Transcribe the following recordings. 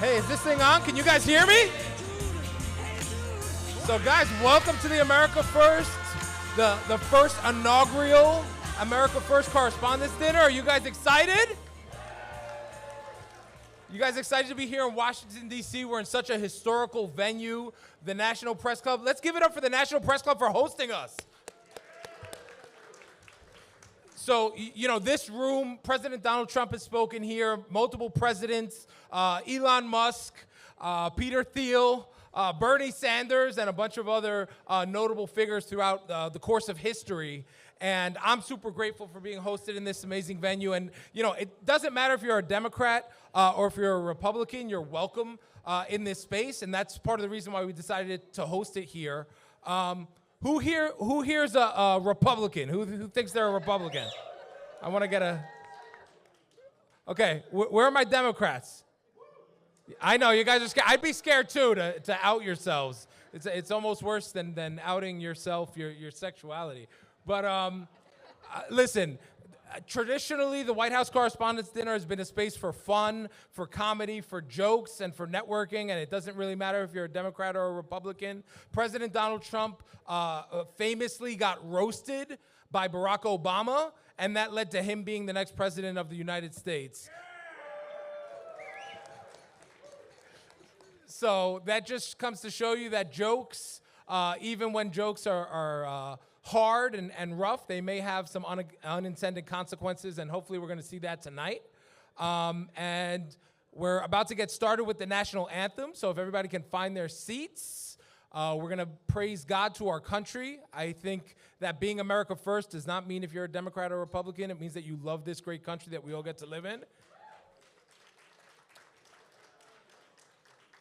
Hey, is this thing on? Can you guys hear me? So guys, welcome to the America First, the first inaugural America First Correspondents Dinner. Are you guys excited? You guys excited to be here in Washington, D.C.? We're in such a historical venue, the National Press Club. Let's give it up for the National Press Club for hosting us. So, you know, this room, President Donald Trump has spoken here, multiple presidents, Elon Musk, Peter Thiel, Bernie Sanders, and a bunch of other notable figures throughout the course of history. And I'm super grateful for being hosted in this amazing venue. And, you know, it doesn't matter if you're a Democrat or if you're a Republican, you're welcome in this space. And that's part of the reason why we decided to host it here. Who here's a Republican? Who thinks they're a Republican? I want to get a... Okay, where are my Democrats? I know, you guys are scared. I'd be scared, too, to out yourselves. It's almost worse than outing yourself, your sexuality. But listen, traditionally, the White House Correspondents' Dinner has been a space for fun, for comedy, for jokes, and for networking, and it doesn't really matter if you're a Democrat or a Republican. President Donald Trump famously got roasted by Barack Obama, and that led to him being the next president of the United States. So that just comes to show you that jokes, even when jokes are hard and rough, they may have some unintended consequences, and hopefully we're going to see that tonight. And we're about to get started with the national anthem, so if everybody can find their seats, we're going to praise God to our country. I think that being America first does not mean if you're a Democrat or Republican, it means that you love this great country that we all get to live in.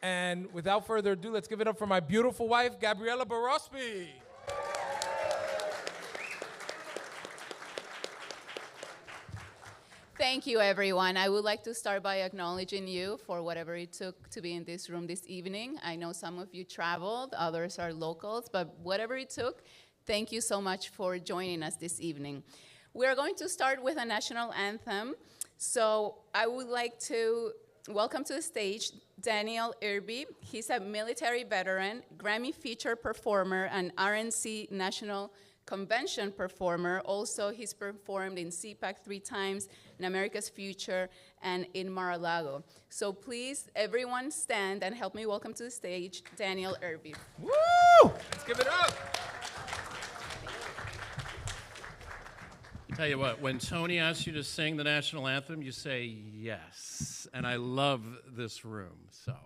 And without further ado, let's give it up for my beautiful wife, Gabriella Berasby. Thank you, everyone. I would like to start by acknowledging you for whatever it took to be in this room this evening. I know some of you traveled, others are locals, but whatever it took, thank you so much for joining us this evening. We are going to start with a national anthem. So I would like to welcome to the stage Daniel Irby. He's a military veteran, Grammy feature performer, and RNC National Convention performer. Also, he's performed in CPAC 3 times, in America's Future, and in Mar-a-Lago. So please, everyone stand and help me welcome to the stage Daniel Irby. Woo! Let's give it up. Tell you what, when Tony asks you to sing the national anthem, you say yes. And I love this room, so.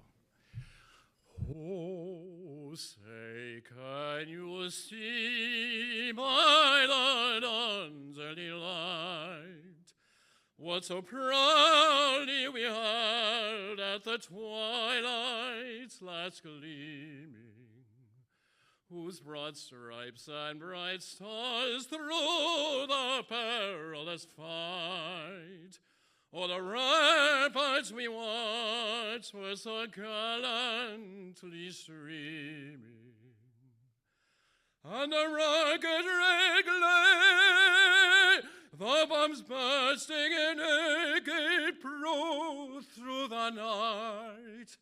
Oh, say, can you see my London's early light? What so proudly we held at the twilight's last gleaming, whose broad stripes and bright stars through the perilous fight, oh, the ramparts we watched were so gallantly streaming, and the rugged red glare, the bombs bursting in naked proof through the night,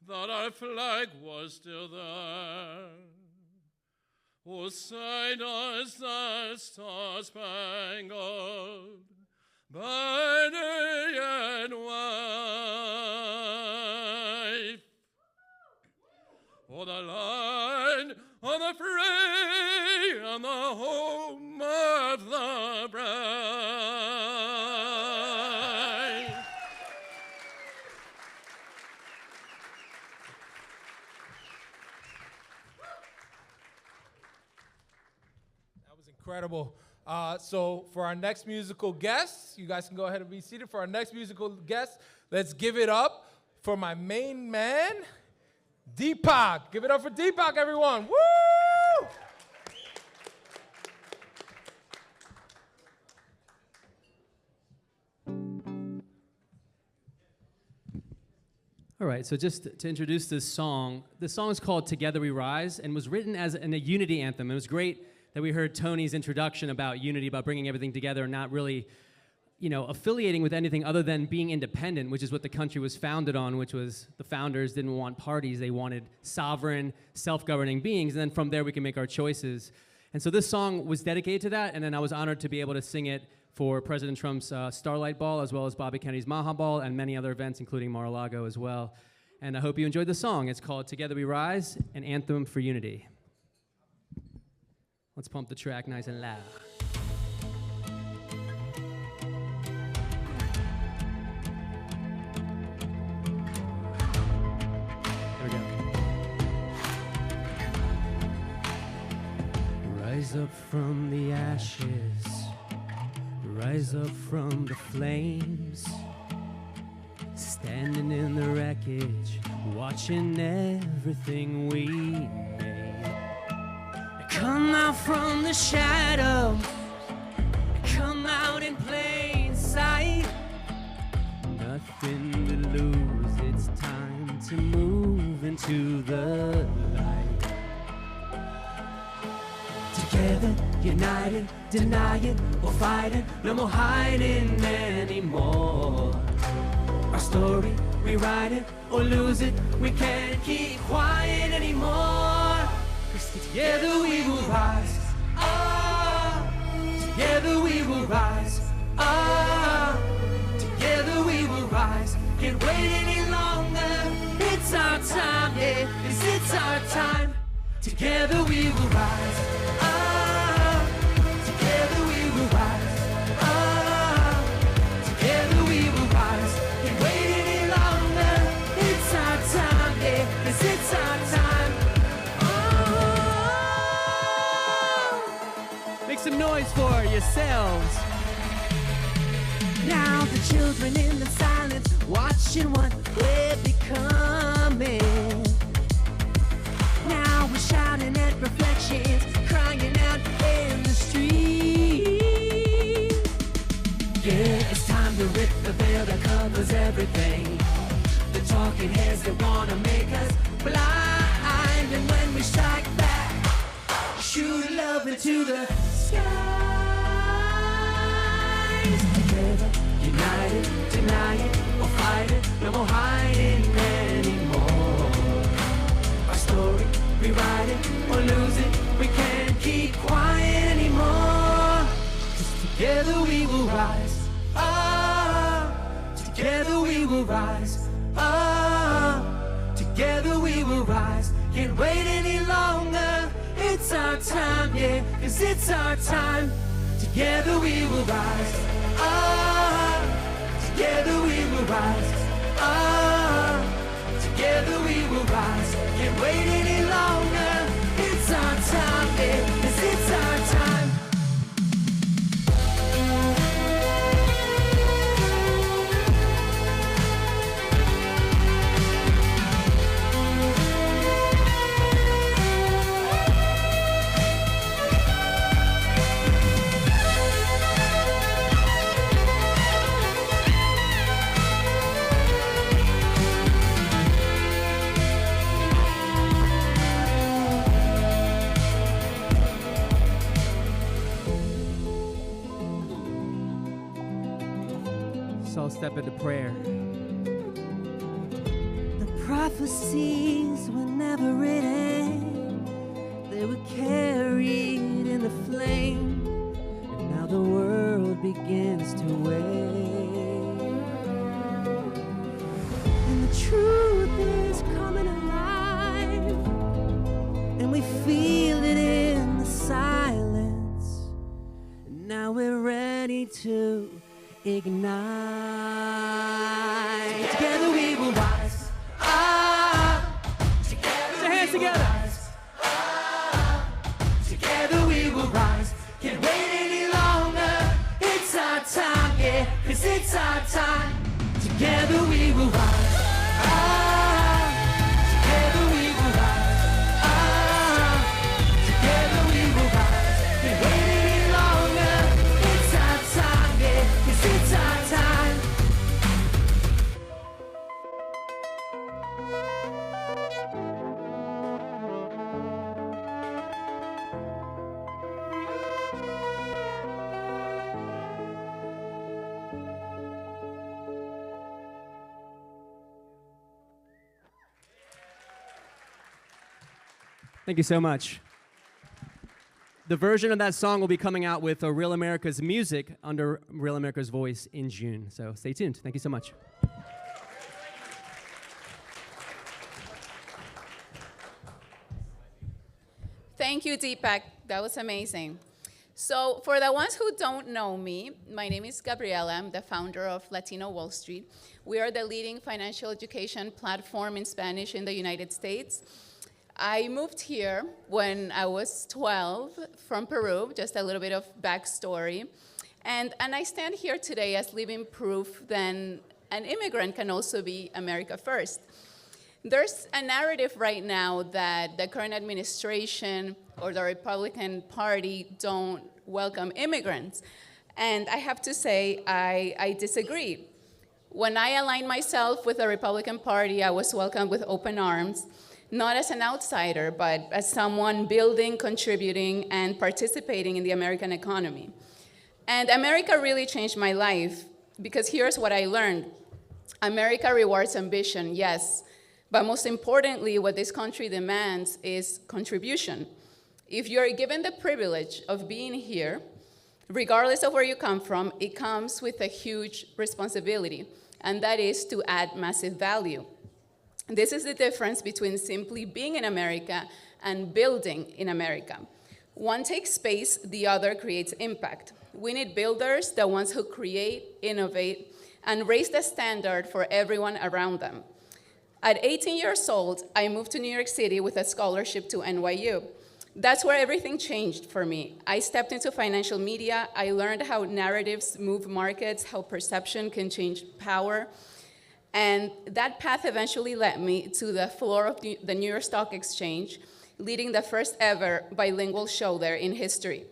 that our flag was still there. Oh, sign us the star-spangled banner and wave. Oh, the land of the free and the home of the brave. That was incredible. So for our next musical guest, you guys can go ahead and be seated. For our next musical guest, let's give it up for my main man, Deepak. Give it up for Deepak, everyone. Woo! All right, so just to introduce this song is called Together We Rise and was written as a unity anthem. It was great that we heard Tony's introduction about unity, about bringing everything together and not really affiliating with anything other than being independent, which is what the country was founded on, which was the founders didn't want parties. They wanted sovereign, self-governing beings, and then from there we can make our choices. And so this song was dedicated to that, and then I was honored to be able to sing it for President Trump's Starlight Ball, as well as Bobby Kennedy's Maha Ball, and many other events, including Mar-a-Lago as well. And I hope you enjoyed the song. It's called Together We Rise, an anthem for unity. Let's pump the track nice and loud. There we go. Rise up from the ashes, rise up from the flames, standing in the wreckage, watching everything we made. Come out from the shadows, come out in plain sight. Nothing to lose, it's time to move into the light. Together, united, deny it or fight it, no more hiding anymore. Our story, rewrite it or lose it, we can't keep quiet anymore. 'Cause together we will rise, together we will rise, together we will rise. Can't wait any longer, it's our time, yeah, 'cause it's our time. Together we will rise, together we will rise, together we will rise. Can't wait any longer, it's our time, yeah, 'cause it's our time. Make some noise for yourselves. Now the children in the silence, watching what we're becoming. Now we're shouting at reflections, crying out in the street. Yeah, it's time to rip the veil that covers everything. The talking heads that wanna make us blind. And when we strike back, shoot love into the skies. Together, united, deny it or fight it, no more hiding anymore. Our story, rewrite it or lose it, we can't keep quiet anymore. 'Cause together we will rise, together we will rise, together we will rise. Can't wait any longer, it's our time, yeah, 'cause it's our time. Together we will rise, together we will rise, together we will rise. Can't wait any longer, it's our time, yeah, 'cause it's our time. I'll step into prayer. The prophecies were never written, they were carried in the flame, and now the world begins to wait. And the truth is coming alive, and we feel it in the silence, and now we're ready to ignite. Together we will rise. Together. Put your hands together. Rise. Together we will rise. Can't wait any longer. It's our time, yeah, 'cause it's our time. Together we will rise. Together we will rise. Together we will rise. Can't wait any longer. It's our time, yeah, 'cause it's our time. Thank you so much. The version of that song will be coming out with Real America's music under Real America's voice in June. So stay tuned. Thank you so much. Thank you, Deepak. That was amazing. So for the ones who don't know me, my name is Gabriela. I'm the founder of Latino Wall Street. We are the leading financial education platform in Spanish in the United States. I moved here when I was 12 from Peru, just a little bit of backstory. And I stand here today as living proof that an immigrant can also be America first. There's a narrative right now that the current administration or the Republican Party don't welcome immigrants. And I have to say, I disagree. When I aligned myself with the Republican Party, I was welcomed with open arms, not as an outsider, but as someone building, contributing, and participating in the American economy. And America really changed my life, because here's what I learned. America rewards ambition, yes, but most importantly, what this country demands is contribution. If you're given the privilege of being here, regardless of where you come from, it comes with a huge responsibility, and that is to add massive value. This is the difference between simply being in America and building in America. One takes space, the other creates impact. We need builders, the ones who create, innovate, and raise the standard for everyone around them. At 18 years old, I moved to New York City with a scholarship to NYU. That's where everything changed for me. I stepped into financial media. I learned how narratives move markets, how perception can change power. And that path eventually led me to the floor of the New York Stock Exchange, leading the first ever bilingual show there in history.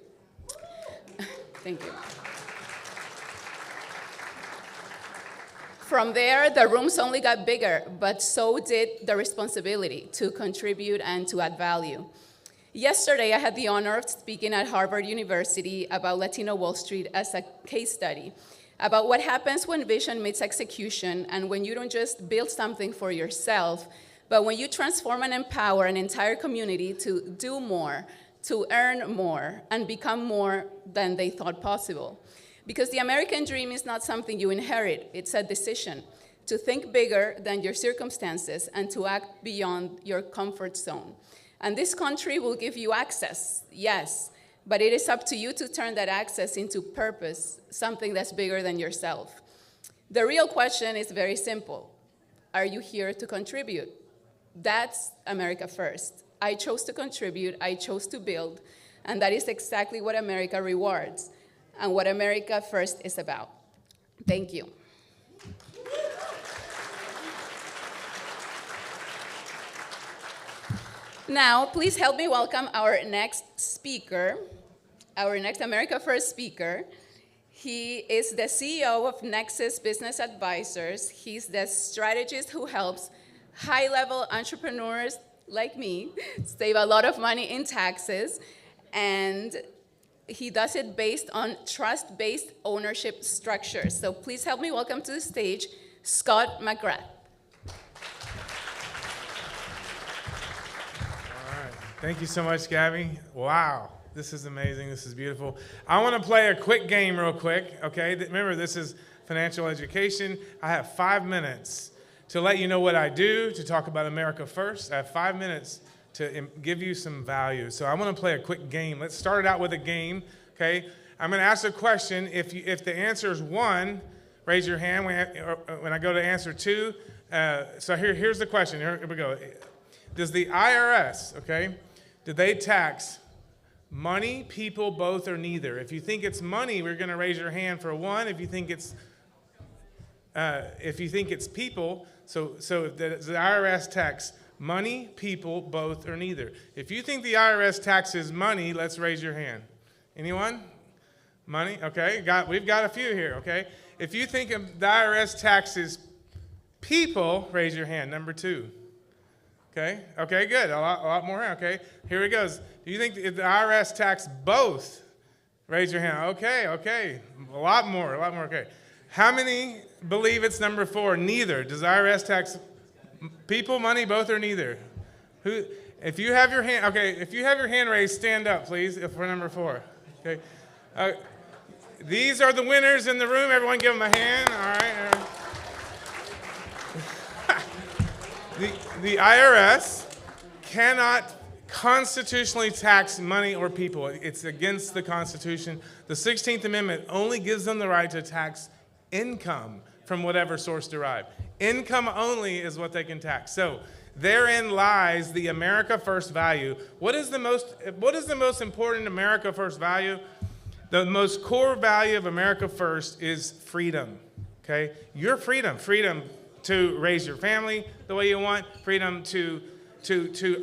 Thank you. From there, the rooms only got bigger, but so did the responsibility to contribute and to add value. Yesterday, I had the honor of speaking at Harvard University about Latino Wall Street as a case study, about what happens when vision meets execution and when you don't just build something for yourself, but when you transform and empower an entire community to do more, to earn more, and become more than they thought possible. Because the American dream is not something you inherit, it's a decision to think bigger than your circumstances and to act beyond your comfort zone. And this country will give you access, yes, but it is up to you to turn that access into purpose, something that's bigger than yourself. The real question is very simple. Are you here to contribute? That's America first. I chose to contribute, I chose to build, and that is exactly what America rewards and what America first is about. Thank you. Now, please help me welcome our next speaker, our next America First speaker. He is the CEO of Nexus Business Advisors. He's the strategist who helps high-level entrepreneurs like me save a lot of money in taxes, and he does it based on trust-based ownership structures. So please help me welcome to the stage Scott McGrath. Thank you so much, Gabby. Wow, this is amazing. This is beautiful. I want to play a quick game real quick, okay? Remember, this is financial education. I have 5 minutes to let you know what I do, to talk about America first. I have 5 minutes to give you some value. So I want to play a quick game. Let's start it out with a game, okay? I'm going to ask a question. If the answer is 1, raise your hand when I go to answer 2. So here's the question. Here we go. Does the IRS, okay, do they tax money, people, both, or neither? If you think it's money, we're going to raise your hand for 1. If you think it's people, so does the IRS tax money, people, both, or neither? If you think the IRS taxes money, let's raise your hand. Anyone? Money? Okay, we've got a few here, okay? If you think the IRS taxes people, raise your hand, number 2. Okay, good. A lot more. Okay, here it goes. Do you think if the IRS tax both? Raise your hand. Okay. A lot more. Okay. How many believe it's number 4? Neither. Does the IRS tax people, money, both, or neither? Who? If you have your hand raised, stand up, please, for number 4. Okay. These are the winners in the room. Everyone give them a hand. All right. The IRS cannot constitutionally tax money or people. It's against the Constitution. The 16th Amendment only gives them the right to tax income from whatever source derived. Income only is what they can tax. So therein lies the America First value. What is the most important America First value? The most core value of America First is freedom. Okay? Your freedom to raise your family the way you want, freedom to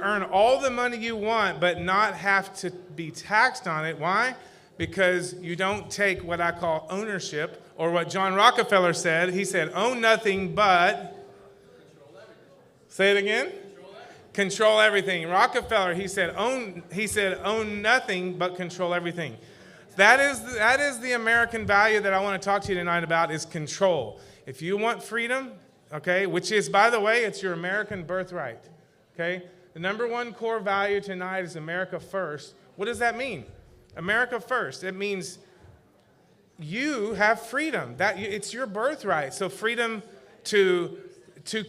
earn all the money you want but not have to be taxed on it. Why? Because you don't take what I call ownership, or what John Rockefeller said. He said, own nothing but, say it again? Control everything. Rockefeller, he said, own nothing but control everything. That is the American value that I want to talk to you tonight about, is control. If you want freedom, okay, which is, by the way, it's your American birthright, okay? The number one core value tonight is America First. What does that mean? America First. It means you have freedom. It's your birthright. So freedom to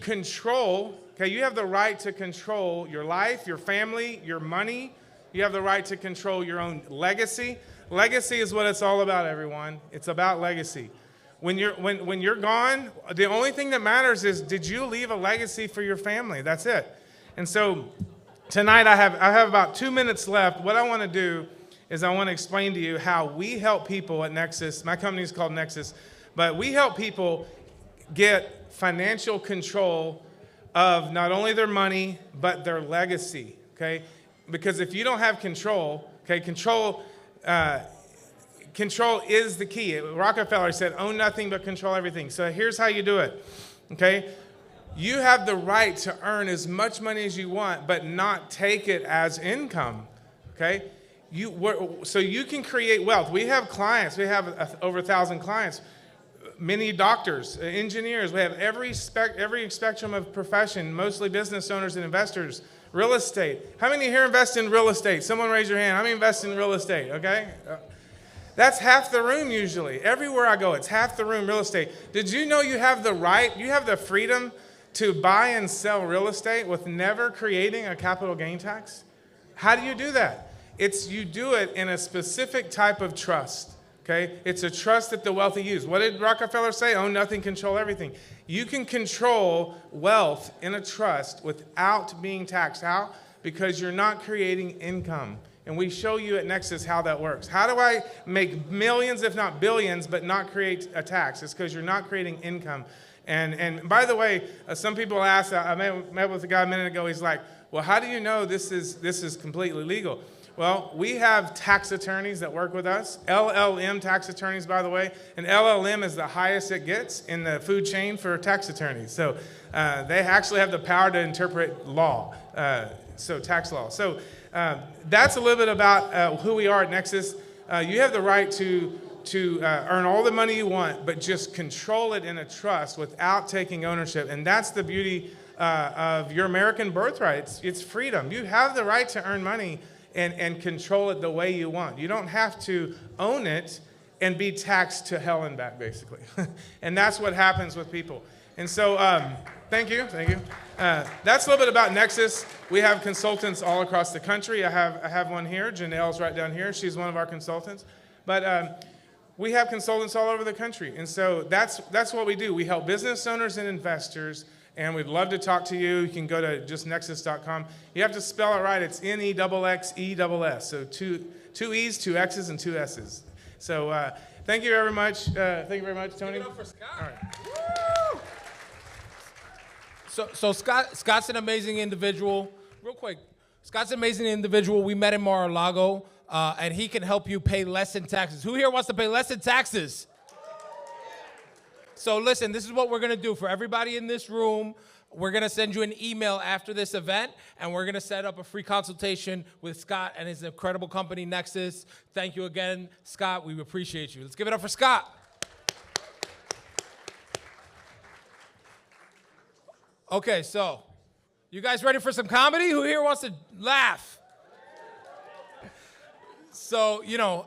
control, okay, you have the right to control your life, your family, your money. You have the right to control your own legacy. Legacy is what it's all about, everyone. It's about legacy. When you're gone, the only thing that matters is, did you leave a legacy for your family? That's it. And so tonight I have about 2 minutes left. What I want to do is I want to explain to you how we help people at Nexus. My company is called Nexus, but we help people get financial control of not only their money, but their legacy, okay? Because if you don't have control, okay, control is the key. Rockefeller said, own nothing but control everything. So here's how you do it, okay? You have the right to earn as much money as you want, but not take it as income, okay? So you can create wealth. We have clients. We have over 1,000 clients, many doctors, engineers. We have every spectrum of profession, mostly business owners and investors. Real estate. How many here invest in real estate? Someone raise your hand. How many invest in real estate, okay? That's half the room usually. Everywhere I go, it's half the room real estate. Did you know you have the right, you have the freedom to buy and sell real estate with never creating a capital gain tax? How do you do that? You do it in a specific type of trust, okay? It's a trust that the wealthy use. What did Rockefeller say? Own nothing, control everything. You can control wealth in a trust without being taxed. How? Because you're not creating income. And we show you at Nexus how that works. How do I make millions, if not billions, but not create a tax? It's because you're not creating income. And by the way, some people ask, I met with a guy a minute ago, he's like, well, how do you know this is completely legal? Well, we have tax attorneys that work with us, LLM tax attorneys, by the way, and LLM is the highest it gets in the food chain for tax attorneys. So they actually have the power to interpret law, so tax law. So that's a little bit about who we are at Nexus. You have the right to earn all the money you want, but just control it in a trust without taking ownership. And that's the beauty of your American birthright. It's freedom. You have the right to earn money and control it the way you want. You don't have to own it and be taxed to hell and back, basically. And that's what happens with people. And so, thank you. That's a little bit about Nexus. We have consultants all across the country. I have one here. Janelle's right down here. She's one of our consultants. But we have consultants all over the country. And so that's what we do. We help business owners and investors, and we'd love to talk to you. You can go to just nexus.com. You have to spell it right. It's NEXXESS. So two E's, two X's, and two S's. So thank you very much. Thank you very much, Tony. Give it up for Scott. All right. Woo! So Scott's an amazing individual. Real quick, Scott's an amazing individual. We met in Mar-a-Lago, and he can help you pay less in taxes. Who here wants to pay less in taxes? So listen, this is what we're going to do. For everybody in this room, we're going to send you an email after this event, and we're going to set up a free consultation with Scott and his incredible company, Nexus. Thank you again, Scott. We appreciate you. Let's give it up for Scott. Okay, so You guys ready for some comedy? Who here wants to laugh? So, you know,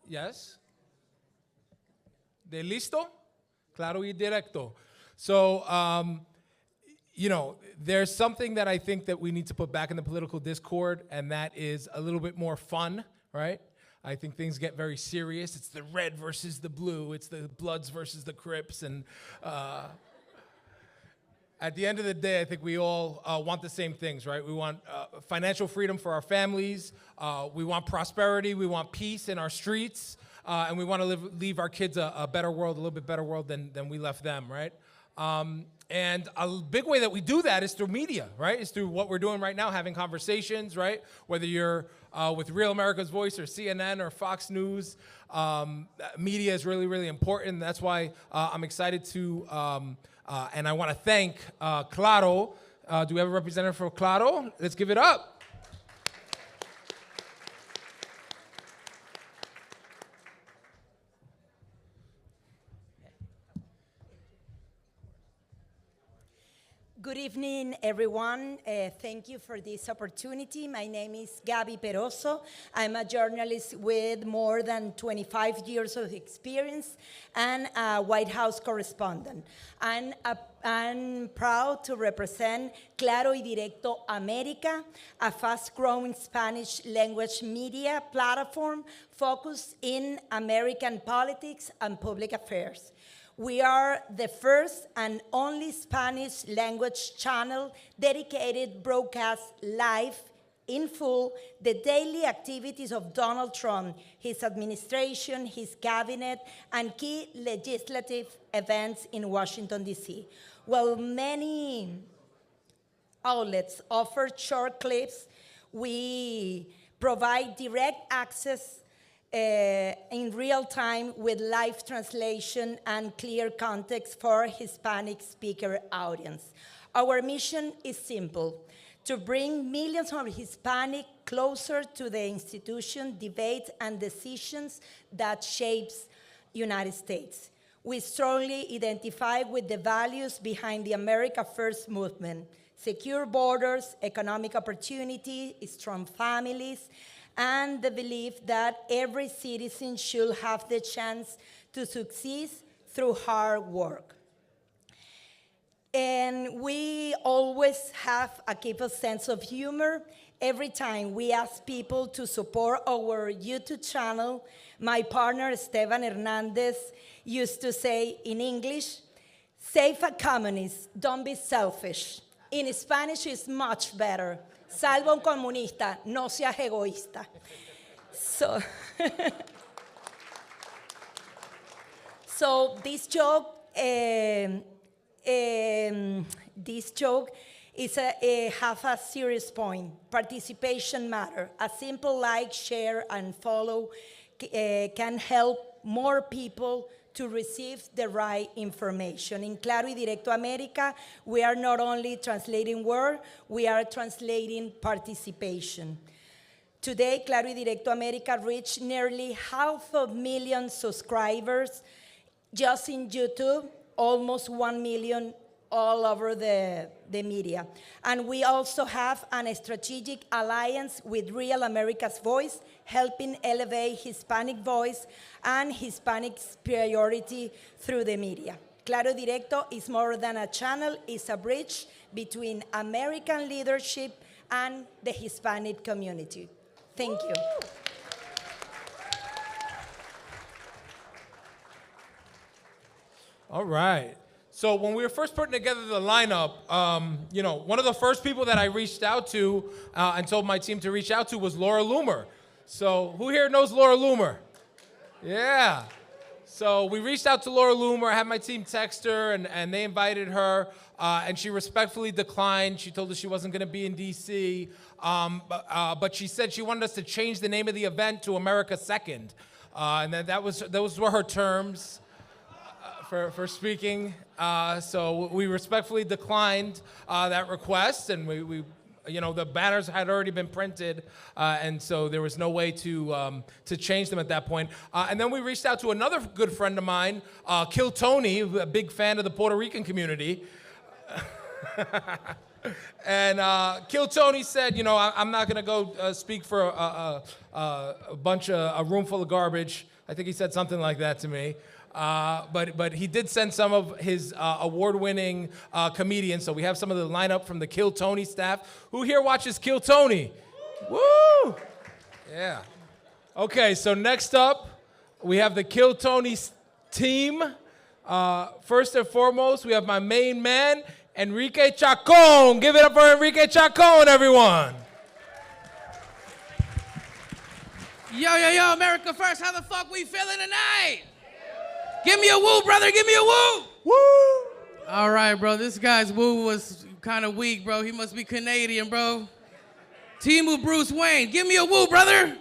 yes? ¿De listo? Claro y directo. So, you know, there's something that I think that we need to put back in the political discord, and that is a little bit more fun, right? I think things get very serious. It's the red versus the blue. It's the Bloods versus the Crips. And at the end of the day, I think we all want the same things, right? We want financial freedom for our families. We want prosperity. We want peace in our streets. And we want to leave our kids a better world, a little bit better world than we left them, right? And a big way that we do that is through media, right? It's through what we're doing right now, having conversations, right? Whether you're with Real America's Voice or CNN or Fox News, media is really, really important. That's why I'm excited to, and I want to thank Claro. Do we have a representative for Claro? Let's give it up. Good evening, everyone. Thank you for this opportunity. My name is Gabi Peroso. I'm a journalist with more than 25 years of experience and a White House correspondent. I'm proud to represent Claro y Directo America, a fast-growing Spanish language media platform focused in American politics and public affairs. We are the first and only Spanish language channel dedicated broadcast live in full the daily activities of Donald Trump, his administration, his cabinet, and key legislative events in Washington, D.C. While many outlets offer short clips, we provide direct access in real time with live translation and clear context for Hispanic speaker audience. Our mission is simple: to bring millions of Hispanic closer to the institution, debates, and decisions that shapes United States. We strongly identify with the values behind the America First movement: secure borders, economic opportunity, strong families, and the belief that every citizen should have the chance to succeed through hard work. And we always have a capable sense of humor. Every time we ask people to support our YouTube channel, my partner Esteban Hernandez used to say in English, "Save a communist, don't be selfish." In Spanish, it's much better. Salva un comunista, no seas egoísta. So, so this joke is have a serious point. Participation matters. A simple like, share, and follow can help more people to receive the right information. In Claro y Directo America, we are not only translating words, we are translating participation. Today, Claro y Directo America reached nearly 500,000 subscribers just in YouTube, almost 1 million all over the media. And we also have a strategic alliance with Real America's Voice, helping elevate Hispanic voice and Hispanic superiority through the media. Claro Directo is more than a channel, it's a bridge between American leadership and the Hispanic community. Thank you. All right. So when we were first putting together the lineup, you know, one of the first people that I reached out to and told my team to reach out to was Laura Loomer. So who here knows Laura Loomer? Yeah. So we reached out to Laura Loomer. I had my team text her, and they invited her, and she respectfully declined. She told us she wasn't going to be in D.C., but she said she wanted us to change the name of the event to America Second, and those were her terms for speaking. So we respectfully declined that request, and we you know, the banners had already been printed, and so there was no way to change them at that point. And then we reached out to another good friend of mine, Kill Tony, a big fan of the Puerto Rican community. And Kill Tony said, I'm not going to go speak for a room full of garbage. I think he said something like that to me. But he did send some of his award-winning comedians. So we have some of the lineup from the Kill Tony staff. Who here watches Kill Tony? Woo! Yeah. Okay, so next up, we have the Kill Tony team. First and foremost, we have my main man, Enrique Chacon. Give it up for Enrique Chacon, everyone. Yo, America first. How the fuck we feeling tonight? Give me a woo, brother. Give me a woo. Woo! All right, bro. This guy's woo was kind of weak, bro. He must be Canadian, bro. Timu Bruce Wayne. Give me a woo, brother.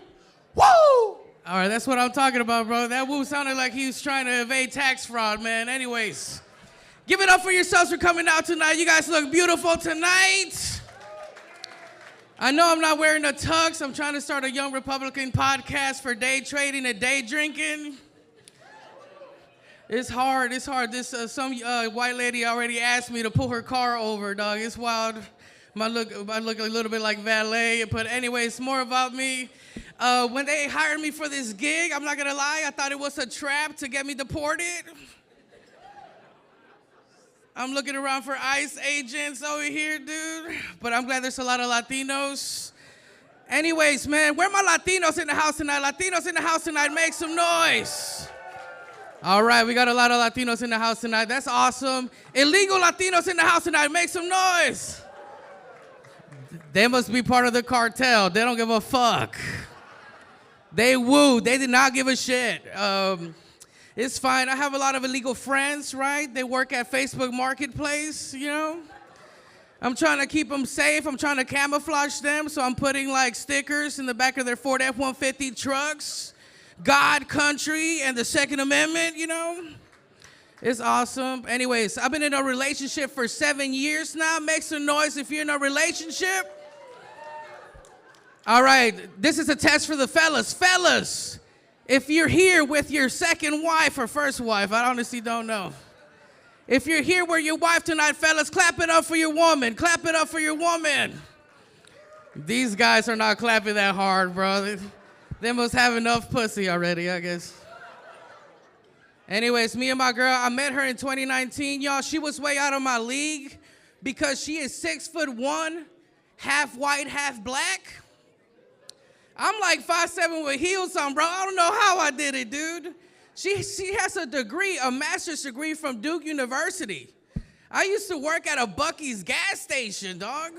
Woo! All right, that's what I'm talking about, bro. That woo sounded like he was trying to evade tax fraud, man. Anyways, give it up for yourselves for coming out tonight. You guys look beautiful tonight. I know I'm not wearing a tux. I'm trying to start a young Republican podcast for day trading and day drinking. It's hard. This some white lady already asked me to pull her car over, dog. It's wild. I look a little bit like valet, but anyways, more about me. When they hired me for this gig, I'm not gonna lie, I thought it was a trap to get me deported. I'm looking around for ICE agents over here, dude. But I'm glad there's a lot of Latinos. Anyways, man, where are my Latinos in the house tonight? Latinos in the house tonight, make some noise. All right, we got a lot of Latinos in the house tonight. That's awesome. Illegal Latinos in the house tonight, make some noise. They must be part of the cartel. They don't give a fuck. They woo. They did not give a shit. It's fine. I have a lot of illegal friends, right? They work at Facebook Marketplace, I'm trying to keep them safe. I'm trying to camouflage them, so I'm putting like stickers in the back of their Ford F-150 trucks. God, country, and the Second Amendment, It's awesome. Anyways, I've been in a relationship for 7 years now. Make some noise if you're in a relationship. All right, this is a test for the fellas. Fellas, if you're here with your second wife or first wife, I honestly don't know. If you're here with your wife tonight, fellas, clap it up for your woman. Clap it up for your woman. These guys are not clapping that hard, bro. They must have enough pussy already, I guess. Anyways, me and my girl, I met her in 2019, y'all. She was way out of my league because she is 6'1", half white, half black. I'm like 5'7" with heels on, bro. I don't know how I did it, dude. She has a degree, a master's degree from Duke University. I used to work at a Buc-ee's gas station, dog.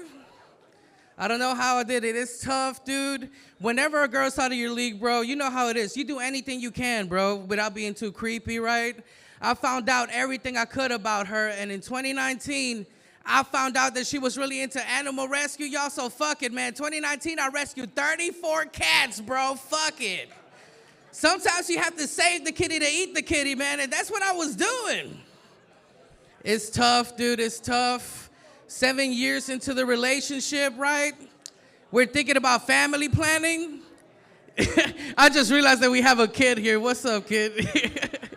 I don't know how I did it. It's tough, dude. Whenever a girl's out of your league, bro, you know how it is. You do anything you can, bro, without being too creepy, right? I found out everything I could about her, and in 2019, I found out that she was really into animal rescue, y'all, so fuck it, man. 2019, I rescued 34 cats, bro. Fuck it. Sometimes you have to save the kitty to eat the kitty, man, and that's what I was doing. It's tough, dude. It's tough. 7 years into the relationship, right? We're thinking about family planning. I just realized that we have a kid here. What's up, kid?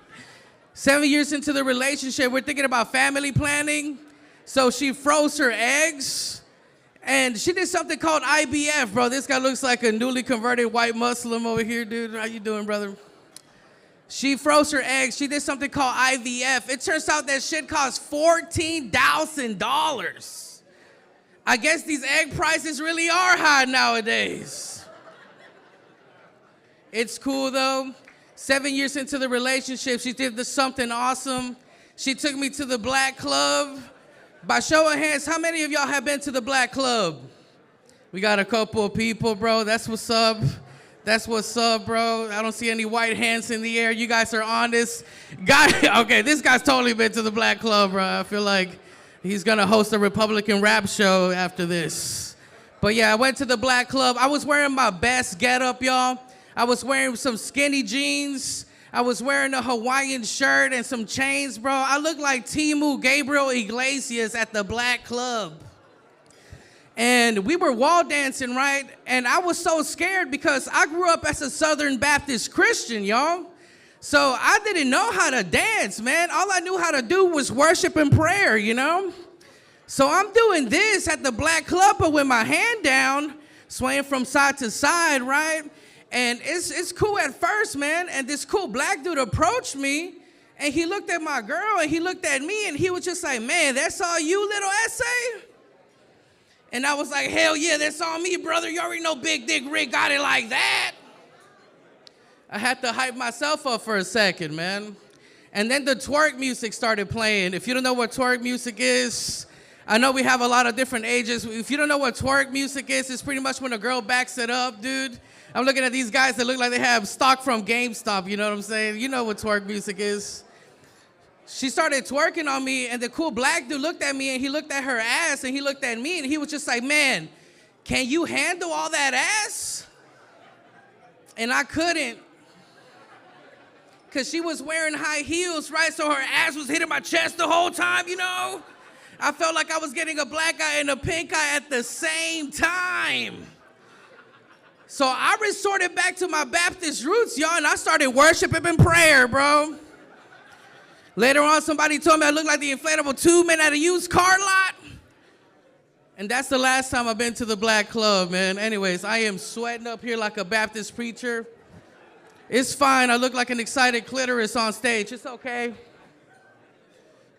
7 years into the relationship, we're thinking about family planning. So she froze her eggs, and she did something called IVF, bro. This guy looks like a newly converted white Muslim over here, dude. How you doing, brother? She froze her eggs. She did something called IVF. It turns out that shit costs $14,000. I guess these egg prices really are high nowadays. It's cool, though. 7 years into the relationship, she did something awesome. She took me to the Black Club. By show of hands, how many of y'all have been to the Black Club? We got a couple of people, bro. That's what's up. That's what's up, bro. I don't see any white hands in the air. You guys are honest. Okay, this guy's totally been to the Black Club, bro. I feel like he's gonna host a Republican rap show after this. But yeah, I went to the Black Club. I was wearing my best getup, y'all. I was wearing some skinny jeans. I was wearing a Hawaiian shirt and some chains, bro. I looked like Timu Gabriel Iglesias at the Black Club. And we were wall dancing, right? And I was so scared because I grew up as a Southern Baptist Christian, y'all. So I didn't know how to dance, man. All I knew how to do was worship and prayer, So I'm doing this at the black club, but with my hand down, swaying from side to side, right? And it's cool at first, man. And this cool black dude approached me, and he looked at my girl, and he looked at me, and he was just like, man, that's all you, little essay? And I was like, hell yeah, that's all me, brother. You already know Big Dick Rick got it like that. I had to hype myself up for a second, man. And then the twerk music started playing. If you don't know what twerk music is, I know we have a lot of different ages. If you don't know what twerk music is, it's pretty much when a girl backs it up, dude. I'm looking at these guys that look like they have stock from GameStop, you know what I'm saying? You know what twerk music is. She started twerking on me, and the cool black dude looked at me, and he looked at her ass, and he looked at me, and he was just like, man, can you handle all that ass? And I couldn't, because she was wearing high heels, right? So her ass was hitting my chest the whole time, you know? I felt like I was getting a black eye and a pink eye at the same time. So I resorted back to my Baptist roots, y'all, and I started worshiping and prayer, bro. Later on, somebody told me I looked like the inflatable tube man at a used car lot. And that's the last time I've been to the black club, man. Anyways, I am sweating up here like a Baptist preacher. It's fine. I look like an excited clitoris on stage. It's okay.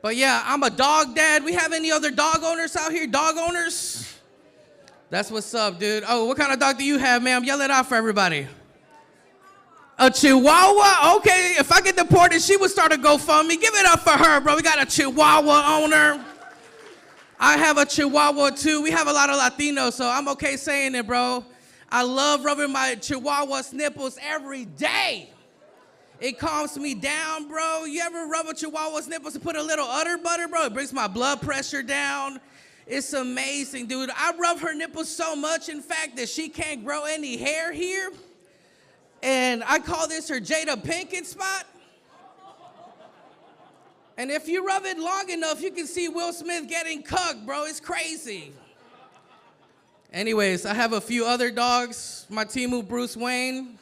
But yeah, I'm a dog dad. We have any other dog owners out here? Dog owners? That's what's up, dude. Oh, what kind of dog do you have, ma'am? Yell it out for everybody. A Chihuahua? Okay, if I get deported, she would start a GoFundMe. Give it up for her, bro. We got a Chihuahua owner. I have a Chihuahua, too. We have a lot of Latinos, so I'm okay saying it, bro. I love rubbing my Chihuahua's nipples every day. It calms me down, bro. You ever rub a Chihuahua's nipples and put a little udder butter, bro? It brings my blood pressure down. It's amazing, dude. I rub her nipples so much, in fact, that she can't grow any hair here. And I call this her Jada Pinkett spot. And if you rub it long enough, you can see Will Smith getting cucked, bro. It's crazy. Anyways, I have a few other dogs. My Timu Bruce Wayne.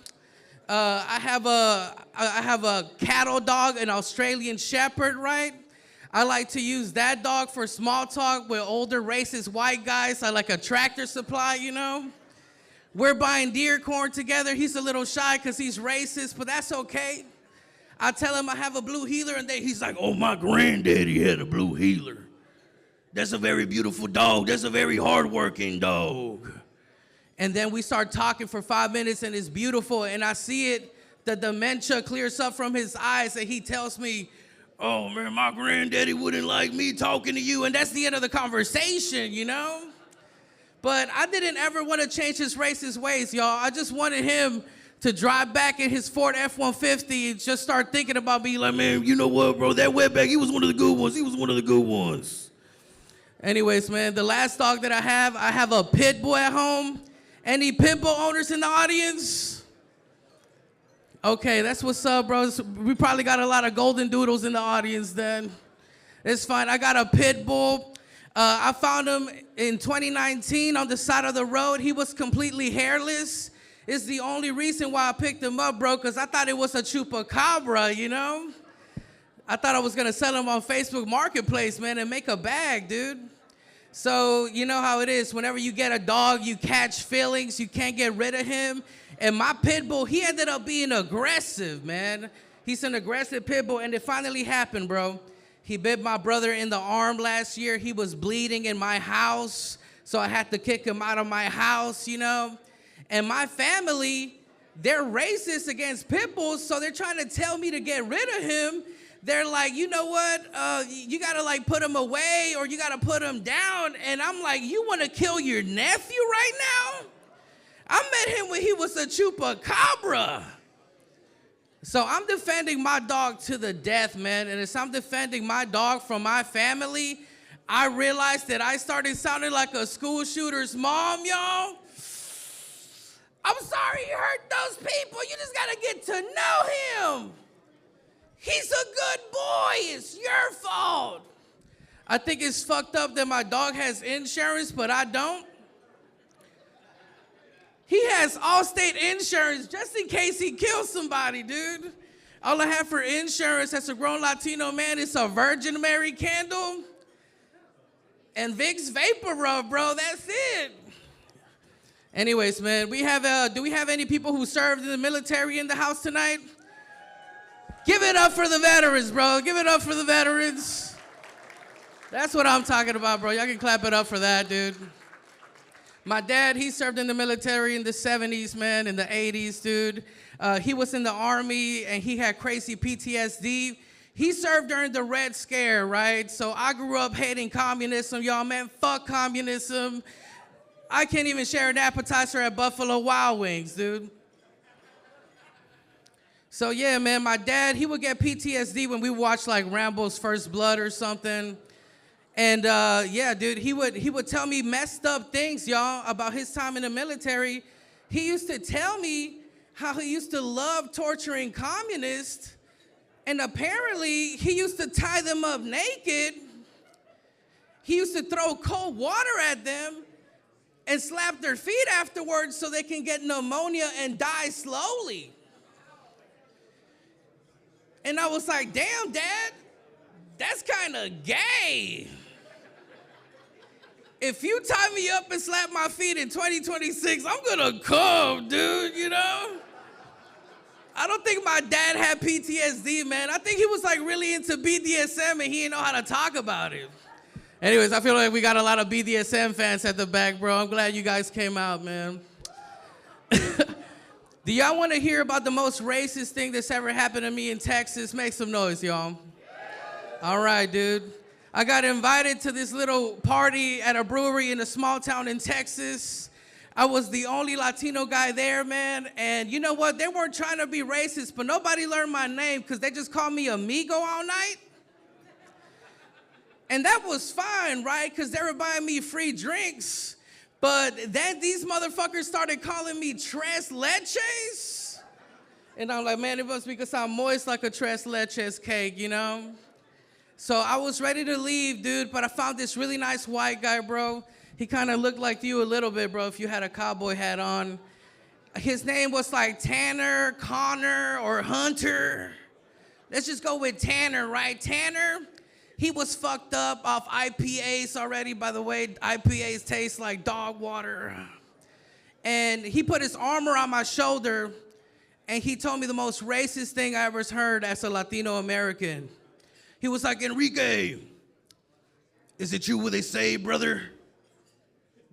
I have a cattle dog, an Australian Shepherd, right? I like to use that dog for small talk with older racist white guys. I like a Tractor Supply, you know? We're buying deer corn together. He's a little shy because he's racist, but that's okay. I tell him I have a blue heeler, and then he's like, oh, my granddaddy had a blue heeler. That's a very beautiful dog. That's a very hardworking dog. And then we start talking for 5 minutes, and it's beautiful, and I see it, the dementia clears up from his eyes, and he tells me, oh, man, my granddaddy wouldn't like me talking to you, and that's the end of the conversation, you know? But I didn't ever want to change his racist ways, y'all. I just wanted him to drive back in his Ford F-150 and just start thinking about being like, man, you know what, bro, that wetback, he was one of the good ones. He was one of the good ones. Anyways, man, the last dog that I have a pit bull at home. Any pit bull owners in the audience? Okay, that's what's up, bro. We probably got a lot of golden doodles in the audience then. It's fine. I got a pit bull. I found him in 2019 on the side of the road. He was completely hairless. It's the only reason why I picked him up, bro, because I thought it was a chupacabra, you know? I thought I was going to sell him on Facebook Marketplace, man, and make a bag, dude. So you know how it is. Whenever you get a dog, you catch feelings. You can't get rid of him. And my pit bull, he ended up being aggressive, man. He's an aggressive pit bull, and it finally happened, bro. He bit my brother in the arm last year. He was bleeding in my house, so I had to kick him out of my house, you know. And my family, they're racist against pit bulls, so they're trying to tell me to get rid of him. They're like, you know what, you gotta like put him away or you gotta put him down. And I'm like, you wanna kill your nephew right now? I met him when he was a chupacabra. So I'm defending my dog to the death, man. And as I'm defending my dog from my family, I realized that I started sounding like a school shooter's mom, y'all. I'm sorry you hurt those people. You just gotta get to know him. He's a good boy. It's your fault. I think it's fucked up that my dog has insurance, but I don't. He has Allstate insurance just in case he kills somebody, dude. All I have for insurance as a grown Latino man is a Virgin Mary candle and Vicks Vapor Rub, bro. That's it. Anyways, man, do we have any people who served in the military in the house tonight? Give it up for the veterans, bro. Give it up for the veterans. That's what I'm talking about, bro. Y'all can clap it up for that, dude. My dad, he served in the military in the 70s, man, in the 80s, dude. He was in the Army, and he had crazy PTSD. He served during the Red Scare, right? So I grew up hating communism, y'all, man. Fuck communism. I can't even share an appetizer at Buffalo Wild Wings, dude. So yeah, man, my dad, he would get PTSD when we watched like Rambo's First Blood or something. And yeah, dude, he would tell me messed up things, y'all, about his time in the military. He used to tell me how he used to love torturing communists, and apparently he used to tie them up naked. He used to throw cold water at them and slap their feet afterwards so they can get pneumonia and die slowly. And I was like, damn, Dad, that's kind of gay. If you tie me up and slap my feet in 2026, I'm gonna come, dude, you know? I don't think my dad had PTSD, man. I think he was like really into BDSM and he didn't know how to talk about it. Anyways, I feel like we got a lot of BDSM fans at the back, bro. I'm glad you guys came out, man. Do y'all want to hear about the most racist thing that's ever happened to me in Texas? Make some noise, y'all. All right, dude. I got invited to this little party at a brewery in a small town in Texas. I was the only Latino guy there, man. And you know what? They weren't trying to be racist, but nobody learned my name because they just called me Amigo all night. And that was fine, right? Because they were buying me free drinks. But then these motherfuckers started calling me Tres Leches. And I'm like, man, it must be because I'm moist like a Tres Leches cake, you know? So I was ready to leave, dude, but I found this really nice white guy, bro. He kind of looked like you a little bit, bro, if you had a cowboy hat on. His name was like Tanner, Connor, or Hunter. Let's just go with Tanner, right? Tanner, he was fucked up off IPAs already, by the way. IPAs taste like dog water. And he put his arm around my shoulder, and he told me the most racist thing I ever heard as a Latino American. He was like, Enrique, is it true what they say, brother?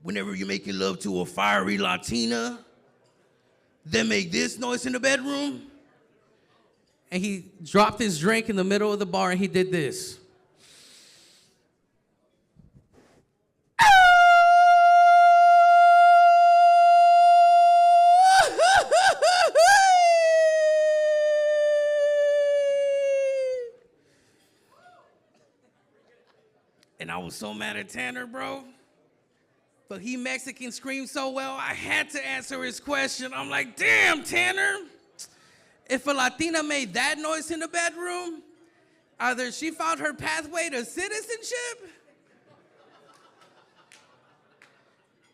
Whenever you're making love to a fiery Latina, they make this noise in the bedroom? And he dropped his drink in the middle of the bar and he did this. And I was so mad at Tanner, bro. But he Mexican screamed so well, I had to answer his question. I'm like, damn, Tanner. If a Latina made that noise in the bedroom, either she found her pathway to citizenship,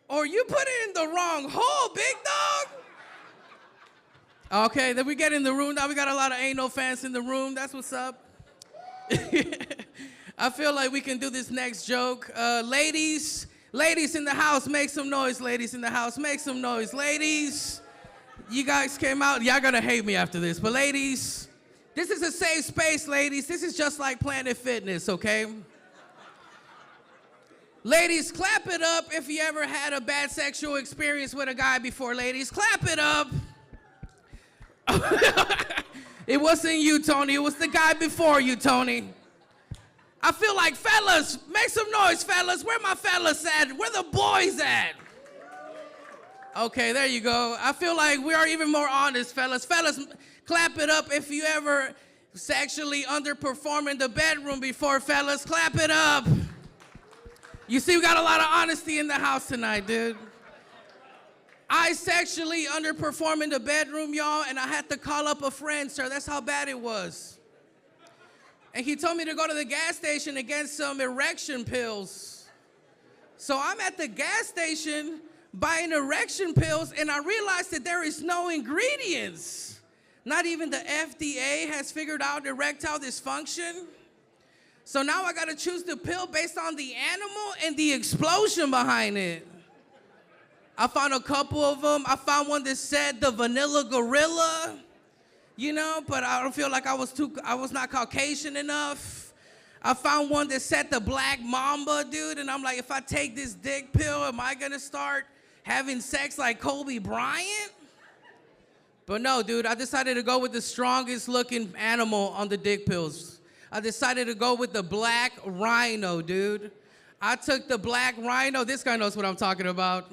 or you put it in the wrong hole, big dog. Okay, then we get in the room. Now we got a lot of anal fans in the room. That's what's up. I feel like we can do this next joke. Ladies in the house, make some noise. Ladies in the house, make some noise. Ladies, you guys came out. Y'all gonna hate me after this, but ladies, this is a safe space, ladies. This is just like Planet Fitness, okay? Ladies, clap it up if you ever had a bad sexual experience with a guy before, ladies. Clap it up. It wasn't you, Tony. It was the guy before you, Tony. I feel like, fellas, make some noise, fellas. Where my fellas at? Where the boys at? Okay, there you go. I feel like we are even more honest, fellas. Fellas, clap it up if you ever sexually underperformed in the bedroom before, fellas. Clap it up. You see, we got a lot of honesty in the house tonight, dude. I sexually underperformed in the bedroom, y'all, and I had to call up a friend, sir. That's how bad it was. And he told me to go to the gas station and get some erection pills. So I'm at the gas station buying erection pills, and I realized that there is no ingredients. Not even the FDA has figured out erectile dysfunction. So now I gotta choose the pill based on the animal and the explosion behind it. I found a couple of them. I found one that said the vanilla gorilla, you know, but I don't feel like I was not Caucasian enough. I found one that said the black mamba, dude, and I'm like, if I take this dick pill, am I gonna start having sex like Kobe Bryant? But no, dude, I decided to go with the strongest looking animal on the dick pills. I decided to go with the black rhino, dude. I took the black rhino. This guy knows what I'm talking about.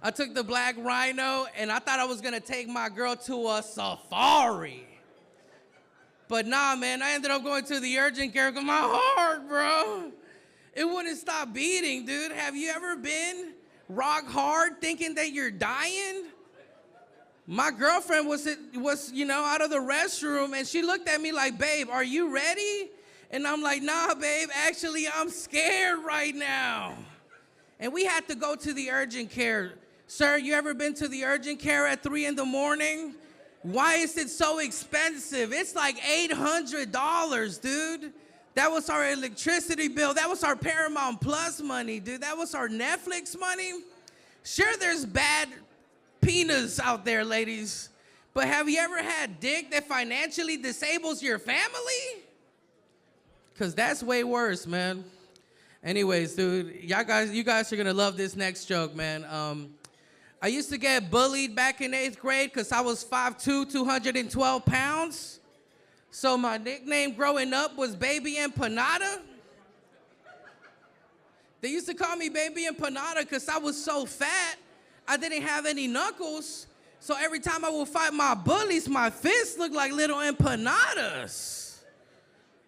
I took the black rhino, and I thought I was gonna take my girl to a safari. But nah, man, I ended up going to the urgent care because my heart, bro, it wouldn't stop beating, dude. Have you ever been rock hard thinking that you're dying? My girlfriend was out of the restroom, and she looked at me like, babe, are you ready? And I'm like, nah, babe, actually, I'm scared right now. And we had to go to the urgent care. Sir, you ever been to the urgent care at 3 in the morning? Why is it so expensive? It's like $800, dude. That was our electricity bill. That was our Paramount Plus money, dude. That was our Netflix money. Sure, there's bad penis out there, ladies. But have you ever had dick that financially disables your family? Because that's way worse, man. Anyways, dude, you guys are going to love this next joke, man. I used to get bullied back in 8th grade because I was 5'2", 212 pounds. So my nickname growing up was Baby Empanada. They used to call me Baby Empanada because I was so fat. I didn't have any knuckles, so every time I would fight my bullies, my fists looked like little empanadas.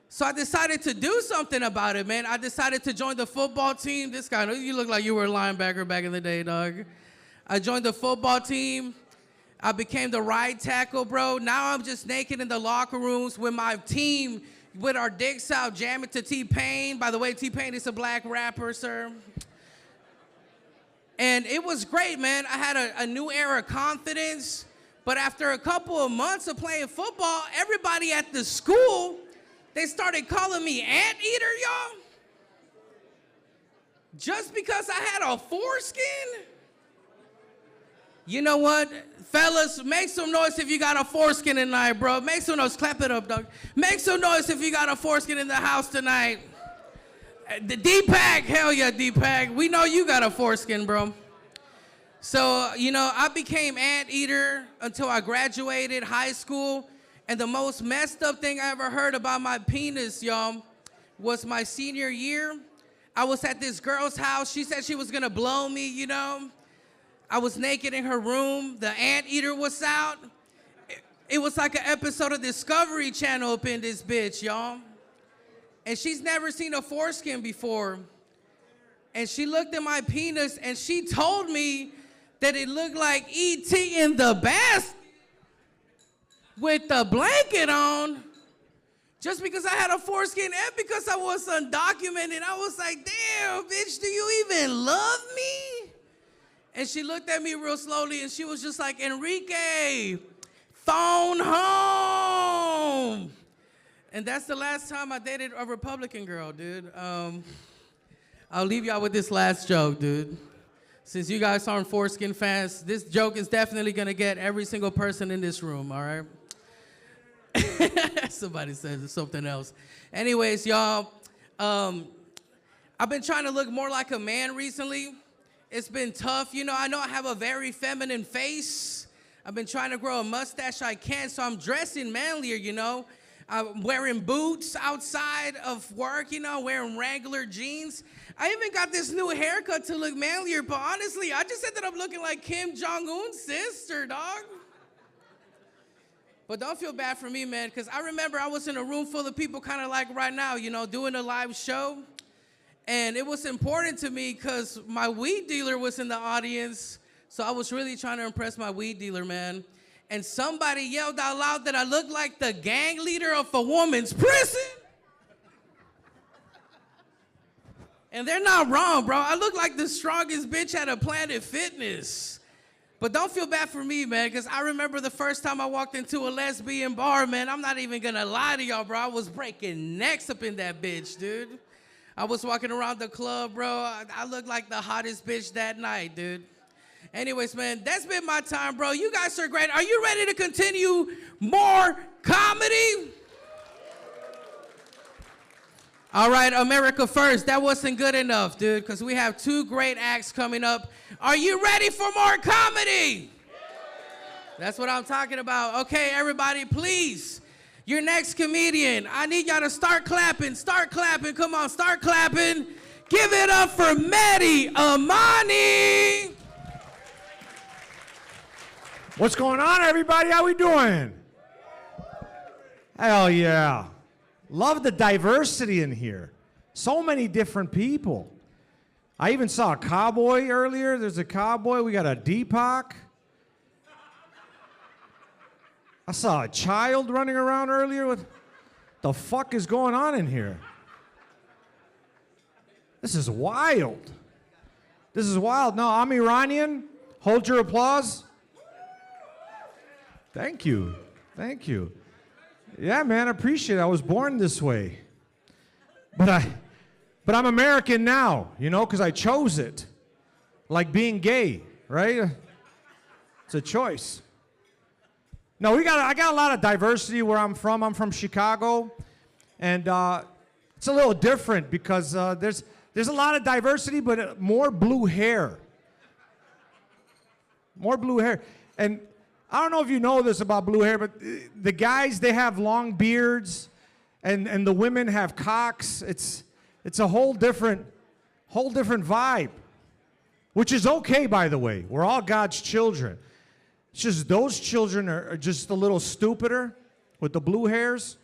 So I decided to do something about it, man. I decided to join the football team. This guy, you look like you were a linebacker back in the day, dog. I joined the football team. I became the right tackle, bro. Now I'm just naked in the locker rooms with my team, with our dicks out, jamming to T-Pain. By the way, T-Pain is a black rapper, sir. And it was great, man. I had a new era of confidence. But after a couple of months of playing football, everybody at the school, they started calling me anteater, y'all. Just because I had a foreskin? You know what? Fellas, make some noise if you got a foreskin tonight, bro. Make some noise. Clap it up, dog. Make some noise if you got a foreskin in the house tonight. The D-Pack, hell yeah, D-Pack. We know you got a foreskin, bro. So, I became anteater until I graduated high school. And the most messed up thing I ever heard about my penis, y'all, was my senior year. I was at this girl's house. She said she was gonna blow me, I was naked in her room. The anteater was out. It was like an episode of Discovery Channel up in this bitch, y'all. And she's never seen a foreskin before. And she looked at my penis and she told me that it looked like E.T. in the basket with the blanket on, just because I had a foreskin and because I was undocumented. I was like, damn, bitch, do you even love me? And she looked at me real slowly and she was just like, Enrique, phone home. And that's the last time I dated a Republican girl, dude. I'll leave y'all with this last joke, dude. Since you guys aren't foreskin fans, this joke is definitely gonna get every single person in this room, all right? Somebody says something else. Anyways, y'all, I've been trying to look more like a man recently. It's been tough. I know I have a very feminine face. I've been trying to grow a mustache. I can't, so I'm dressing manlier, I'm wearing boots outside of work, wearing Wrangler jeans. I even got this new haircut to look manlier, but honestly, I just ended up looking like Kim Jong-un's sister, dog. But don't feel bad for me, man, because I remember I was in a room full of people kind of like right now, doing a live show. And it was important to me because my weed dealer was in the audience, so I was really trying to impress my weed dealer, man. And somebody yelled out loud that I looked like the gang leader of a woman's prison. And they're not wrong, bro. I look like the strongest bitch at a Planet Fitness. But don't feel bad for me, man, because I remember the first time I walked into a lesbian bar, man. I'm not even going to lie to y'all, bro. I was breaking necks up in that bitch, dude. I was walking around the club, bro. I looked like the hottest bitch that night, dude. Anyways, man, that's been my time, bro. You guys are great. Are you ready to continue more comedy? All right, America first. That wasn't good enough, dude, because we have 2 great acts coming up. Are you ready for more comedy? That's what I'm talking about. Okay, everybody, please. Your next comedian, I need y'all to start clapping. Start clapping. Come on, start clapping. Give it up for Mehdi Amani. What's going on, everybody? How we doing? Hell yeah. Love the diversity in here. So many different people. I even saw a cowboy earlier. There's a cowboy. We got a Deepak. I saw a child running around earlier. What the fuck is going on in here? This is wild. This is wild. No, I'm Iranian. Hold your applause. Thank you. Thank you. Yeah, man, I appreciate it. I was born this way. But I'm American now, you know, because I chose it. Like being gay, right? It's a choice. No, I got a lot of diversity where I'm from. I'm from Chicago. And it's a little different because there's a lot of diversity, but more blue hair. More blue hair. And I don't know if you know this about blue hair, but the guys, they have long beards, and the women have cocks. It's a whole different vibe, which is okay, by the way. We're all God's children. It's just those children are just a little stupider with the blue hairs.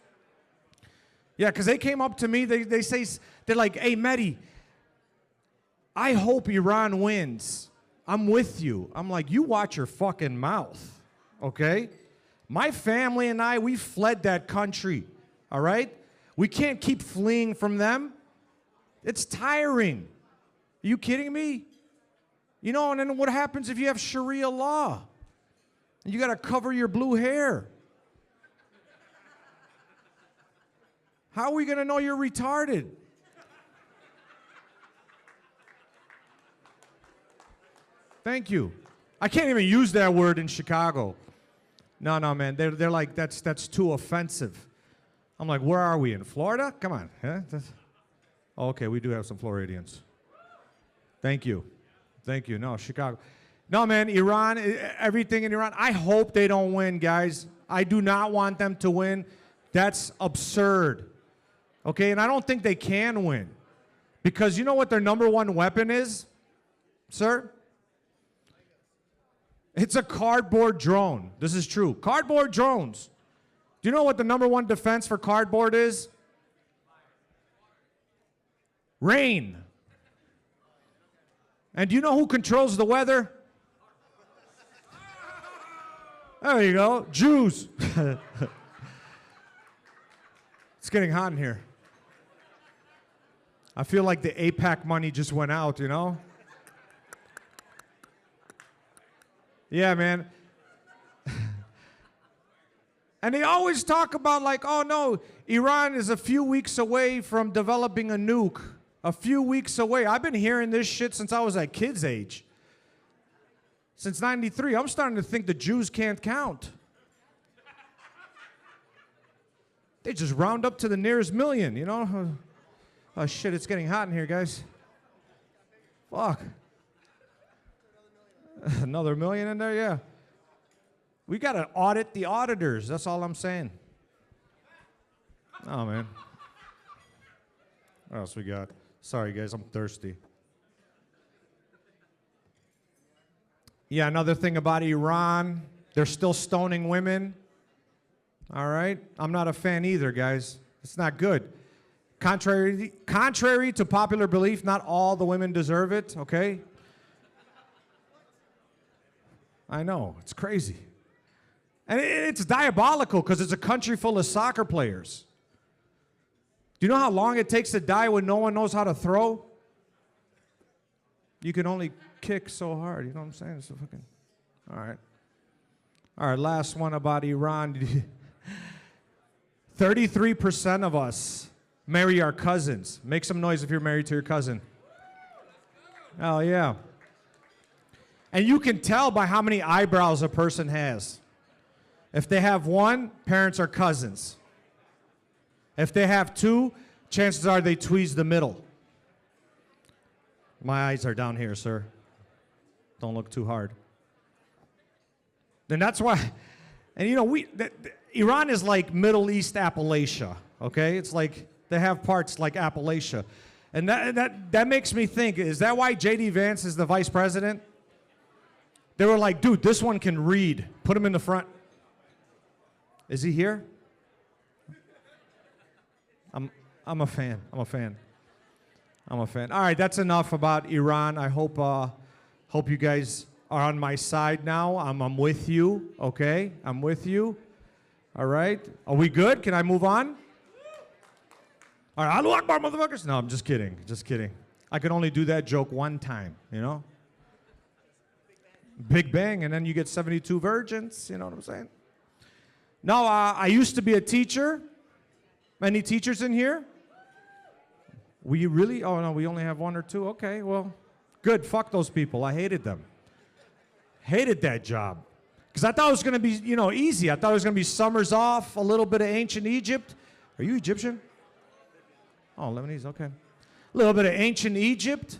Yeah, because they came up to me, they say, they're like, hey, Mehdi, I hope Iran wins. I'm with you. I'm like, you watch your fucking mouth, okay? My family and I, we fled that country, all right? We can't keep fleeing from them. It's tiring. Are you kidding me? You know, and then what happens if you have Sharia law? You got to cover your blue hair. How are we going to know you're retarded? Thank you. I can't even use that word in Chicago. No, man. They're like, that's too offensive. I'm like, where are we, in Florida? Come on. Huh? Okay, we do have some Floridians. Thank you. Thank you. No, Chicago. No, man, Iran, everything in Iran. I hope they don't win, guys. I do not want them to win. That's absurd. Okay, and I don't think they can win. Because you know what their number one weapon is, sir? It's a cardboard drone. This is true. Cardboard drones. Do you know what the number one defense for cardboard is? Rain. And do you know who controls the weather? There you go. Jews. It's getting hot in here. I feel like the AIPAC money just went out, you know? Yeah, man. And they always talk about like, oh no, Iran is a few weeks away from developing a nuke. A few weeks away. I've been hearing this shit since I was at kids' age. Since '93. I'm starting to think the Jews can't count. They just round up to the nearest million, you know? Oh shit, it's getting hot in here, guys. Fuck. Another million in there, yeah. We gotta audit the auditors, that's all I'm saying. Oh, man. What else we got? Sorry, guys, I'm thirsty. Yeah, another thing about Iran, they're still stoning women. All right? I'm not a fan either, guys. It's not good. Contrary to popular belief, not all the women deserve it, okay? I know, it's crazy. And it's diabolical because it's a country full of soccer players. Do you know how long it takes to die when no one knows how to throw? You can only kick so hard, you know what I'm saying? It's a fucking All right. All right, last one about Iran. 33% of us marry our cousins. Make some noise if you're married to your cousin. Oh, yeah. And you can tell by how many eyebrows a person has. If they have one, parents are cousins. If they have two, chances are they tweeze the middle. My eyes are down here, sir. Don't look too hard. Then that's why, and you know, Iran is like Middle East Appalachia, okay? It's like they have parts like Appalachia. And that makes me think, is that why J.D. Vance is the vice president? They were like, dude, this one can read. Put him in the front. Is he here? I'm a fan. I'm a fan. All right, that's enough about Iran. I hope you guys are on my side now. I'm with you, okay? I'm with you. All right. Are we good? Can I move on? All right, Allahu Akbar, motherfuckers. No, I'm just kidding. Just kidding. I could only do that joke one time, you know? Big Bang, and then you get 72 virgins, you know what I'm saying? No, I used to be a teacher. Any teachers in here? We really? Oh, no, we only have one or two. Okay, well, good. Fuck those people. I hated them. Hated that job. Because I thought it was going to be, you know, easy. I thought it was going to be summers off, a little bit of ancient Egypt. Are you Egyptian? Oh, Lebanese, okay. A little bit of ancient Egypt.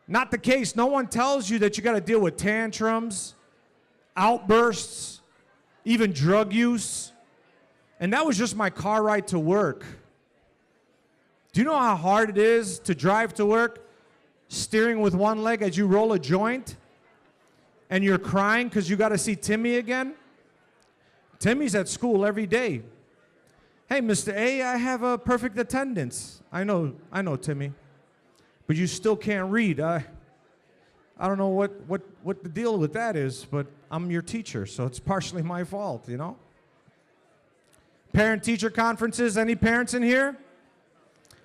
Not the case. No one tells you that you got to deal with tantrums, outbursts, even drug use. And that was just my car ride to work. Do you know how hard it is to drive to work, steering with one leg as you roll a joint, and you're crying because you got to see Timmy again? Timmy's at school every day. Hey, Mr. A, I have a perfect attendance. I know, Timmy. But you still can't read. I don't know what the deal with that is, but I'm your teacher, so it's partially my fault, you know? Parent-teacher conferences, any parents in here?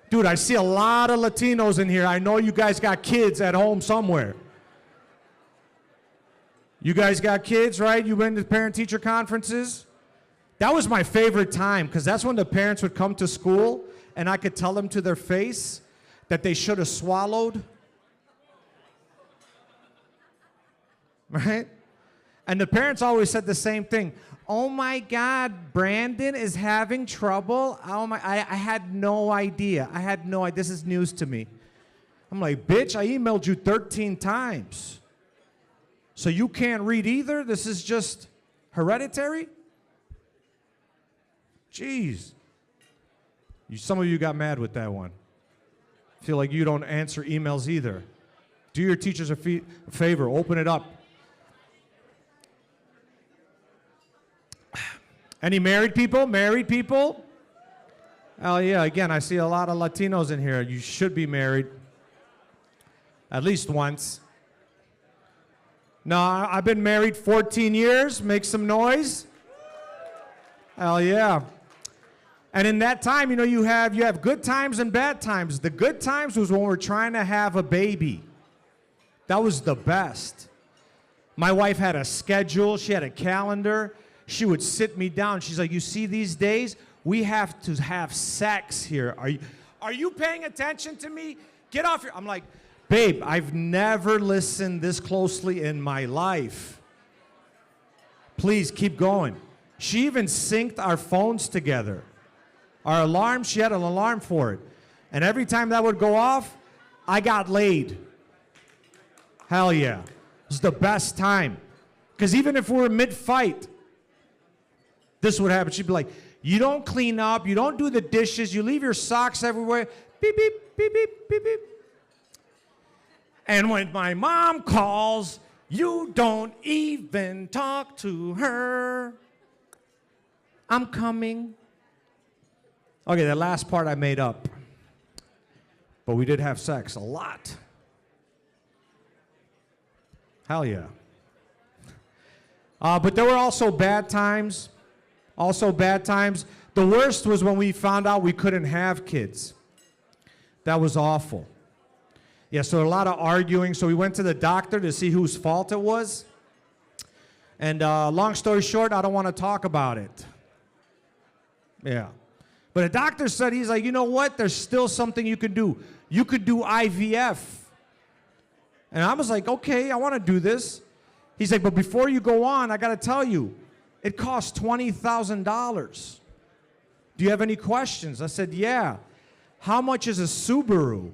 Dude, I see a lot of Latinos in here. I know you guys got kids at home somewhere. You guys got kids, right? You went to parent-teacher conferences? That was my favorite time, because that's when the parents would come to school, and I could tell them to their face that they should have swallowed. Right? And the parents always said the same thing. Oh my God, Brandon is having trouble. Oh my, I had no idea. This is news to me. I'm like, bitch, I emailed you 13 times. So you can't read either? This is just hereditary? Jeez. Some of you got mad with that one. Feel like you don't answer emails either. Do your teachers a favor, open it up. Any married people? Married people? Oh yeah, again, I see a lot of Latinos in here. You should be married. At least once. No, I've been married 14 years. Make some noise. Hell yeah. And in that time, you know, you have good times and bad times. The good times was when we're trying to have a baby. That was the best. My wife had a schedule. She had a calendar. She would sit me down. She's like, you see these days? We have to have sex here. Are you paying attention to me? Get off your... I'm like, babe, I've never listened this closely in my life. Please keep going. She even synced our phones together. Our alarm, she had an alarm for it. And every time that would go off, I got laid. Hell yeah. It was the best time. Because even if we were mid-fight, this would happen. She'd be like, you don't clean up, you don't do the dishes, you leave your socks everywhere. Beep, beep, beep, beep, beep, beep. And when my mom calls, you don't even talk to her. I'm coming. Okay, the last part I made up. But we did have sex a lot. Hell yeah. But there were also bad times. The worst was when we found out we couldn't have kids. That was awful. Yeah, so a lot of arguing. So we went to the doctor to see whose fault it was. And long story short, I don't want to talk about it. Yeah. But a doctor said, he's like, you know what? There's still something you can do. You could do IVF. And I was like, okay, I want to do this. He's like, but before you go on, I got to tell you, it costs $20,000. Do you have any questions? I said, yeah. How much is a Subaru?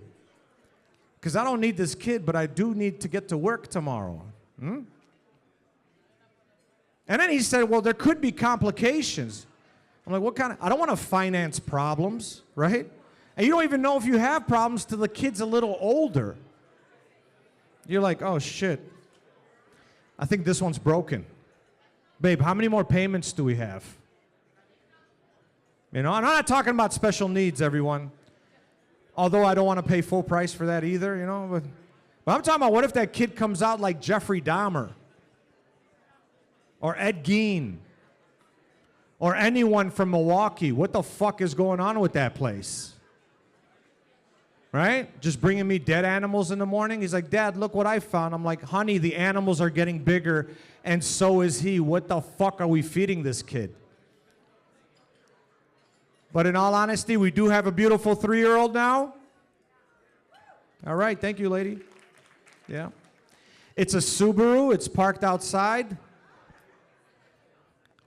Because I don't need this kid, but I do need to get to work tomorrow. And then he said, well, there could be complications. I'm like, what kind of, I don't want to finance problems, right? And you don't even know if you have problems till the kid's a little older. You're like, oh shit, I think this one's broken. Babe, how many more payments do we have? You know, and I'm not talking about special needs, everyone. Although I don't want to pay full price for that either, you know. But I'm talking about, what if that kid comes out like Jeffrey Dahmer? Or Ed Gein? Or anyone from Milwaukee? What the fuck is going on with that place? Right? Just bringing me dead animals in the morning. He's like, Dad, look what I found. I'm like, honey, the animals are getting bigger, and so is he. What the fuck are we feeding this kid? But in all honesty, we do have a beautiful 3-year-old now. All right, thank you, lady. Yeah. It's a Subaru. It's parked outside.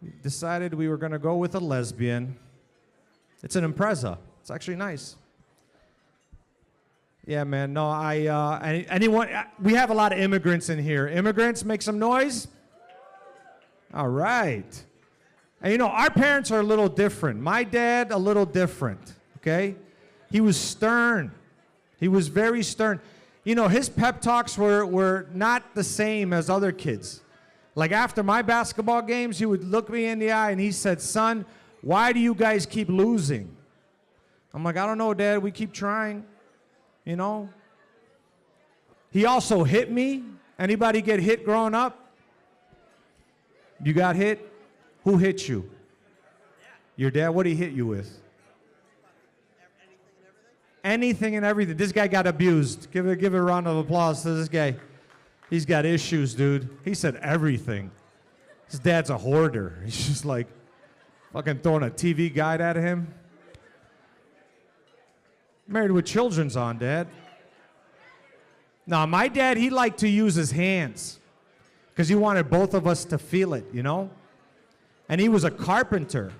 We decided we were going to go with a lesbian. It's an Impreza. It's actually nice. Yeah, man. No, anyone, we have a lot of immigrants in here. Immigrants, make some noise. All right. And you know, our parents are a little different. My dad, a little different, okay? He was stern. He was very stern. You know, his pep talks were not the same as other kids. Like after my basketball games, he would look me in the eye and he said, son, why do you guys keep losing? I'm like, I don't know, Dad, we keep trying, you know? He also hit me. Anybody get hit growing up? You got hit? Who hit you? Your dad? What did he hit you with? Anything and everything. This guy got abused. Give a round of applause to this guy. He's got issues, dude. He said everything. His dad's a hoarder. He's just like fucking throwing a TV guide at him. Married with children's on, Dad. Now, my dad, he liked to use his hands because he wanted both of us to feel it, you know? And he was a carpenter.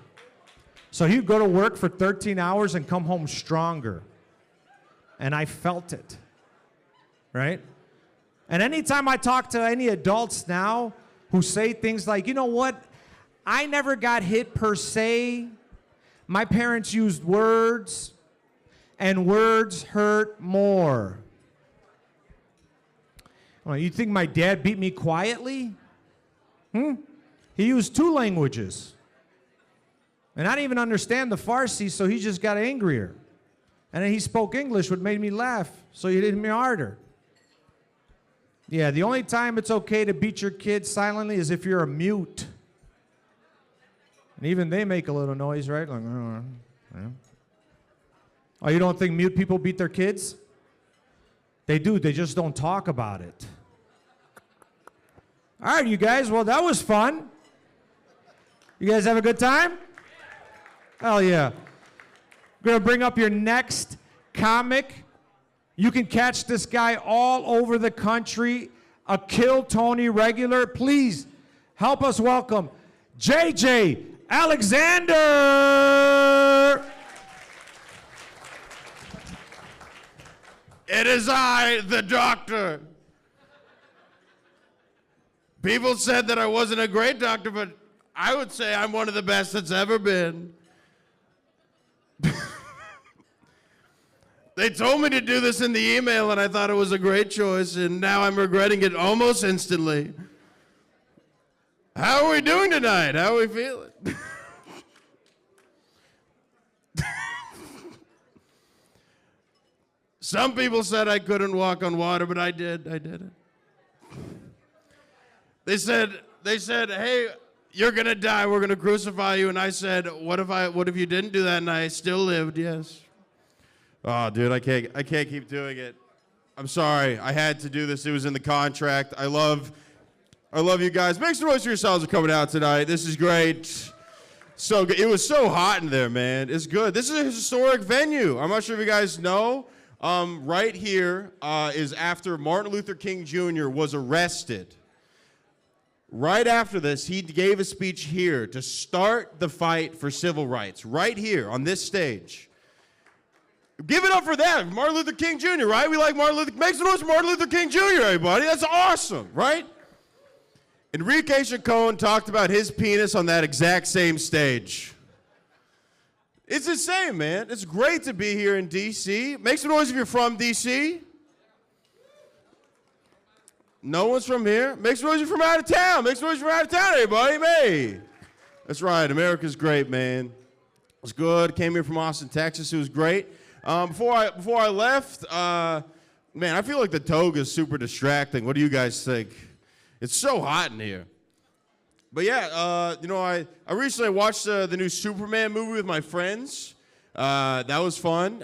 So he'd go to work for 13 hours and come home stronger. And I felt it, right? And anytime I talk to any adults now who say things like, you know what, I never got hit per se. My parents used words, and words hurt more. Well, you think my dad beat me quietly? He used 2 languages. And I didn't even understand the Farsi, so he just got angrier. And then he spoke English, which made me laugh, so he hit me harder. Yeah, the only time it's okay to beat your kid silently is if you're a mute. And even they make a little noise, right? Like, yeah. Oh, you don't think mute people beat their kids? They do, they just don't talk about it. All right, you guys, well, that was fun. You guys have a good time? Hell yeah. We're going to bring up your next comic. You can catch this guy all over the country, a Kill Tony regular. Please help us welcome JJ Alexander. It is I, the doctor. People said that I wasn't a great doctor, but I would say I'm one of the best that's ever been. They told me to do this in the email, and I thought it was a great choice, and now I'm regretting it almost instantly. How are we doing tonight? How are we feeling? Some people said I couldn't walk on water, but I did. I did it. They said, hey, you're gonna die, we're gonna crucify you. And I said, what if you didn't do that and I still lived? Yes. Oh, dude, I can't keep doing it. I'm sorry, I had to do this, it was in the contract. I love I love you guys. Make some noise for yourselves for coming out tonight. This is great. So good. It was so hot in there, man. It's good. This is a historic venue. I'm not sure if you guys know. Right here is after Martin Luther King Jr. was arrested. Right after this, he gave a speech here to start the fight for civil rights. Right here on this stage. Give it up for that. Martin Luther King Jr., right? We like Martin Luther. Make some noise for Martin Luther King Jr., everybody. That's awesome, right? Enrique Chacon talked about his penis on that exact same stage. It's insane, man. It's great to be here in D.C. Make some noise if you're from D.C. No one's from here. Make some noise if you're from out of town. Make some noise if you're from out of town, everybody. Hey. That's right. America's great, man. It's good. Came here from Austin, Texas. It was great. Before I left, man, I feel like the toga is super distracting. What do you guys think? It's so hot in here. But yeah, you know, I recently watched the new Superman movie with my friends. That was fun.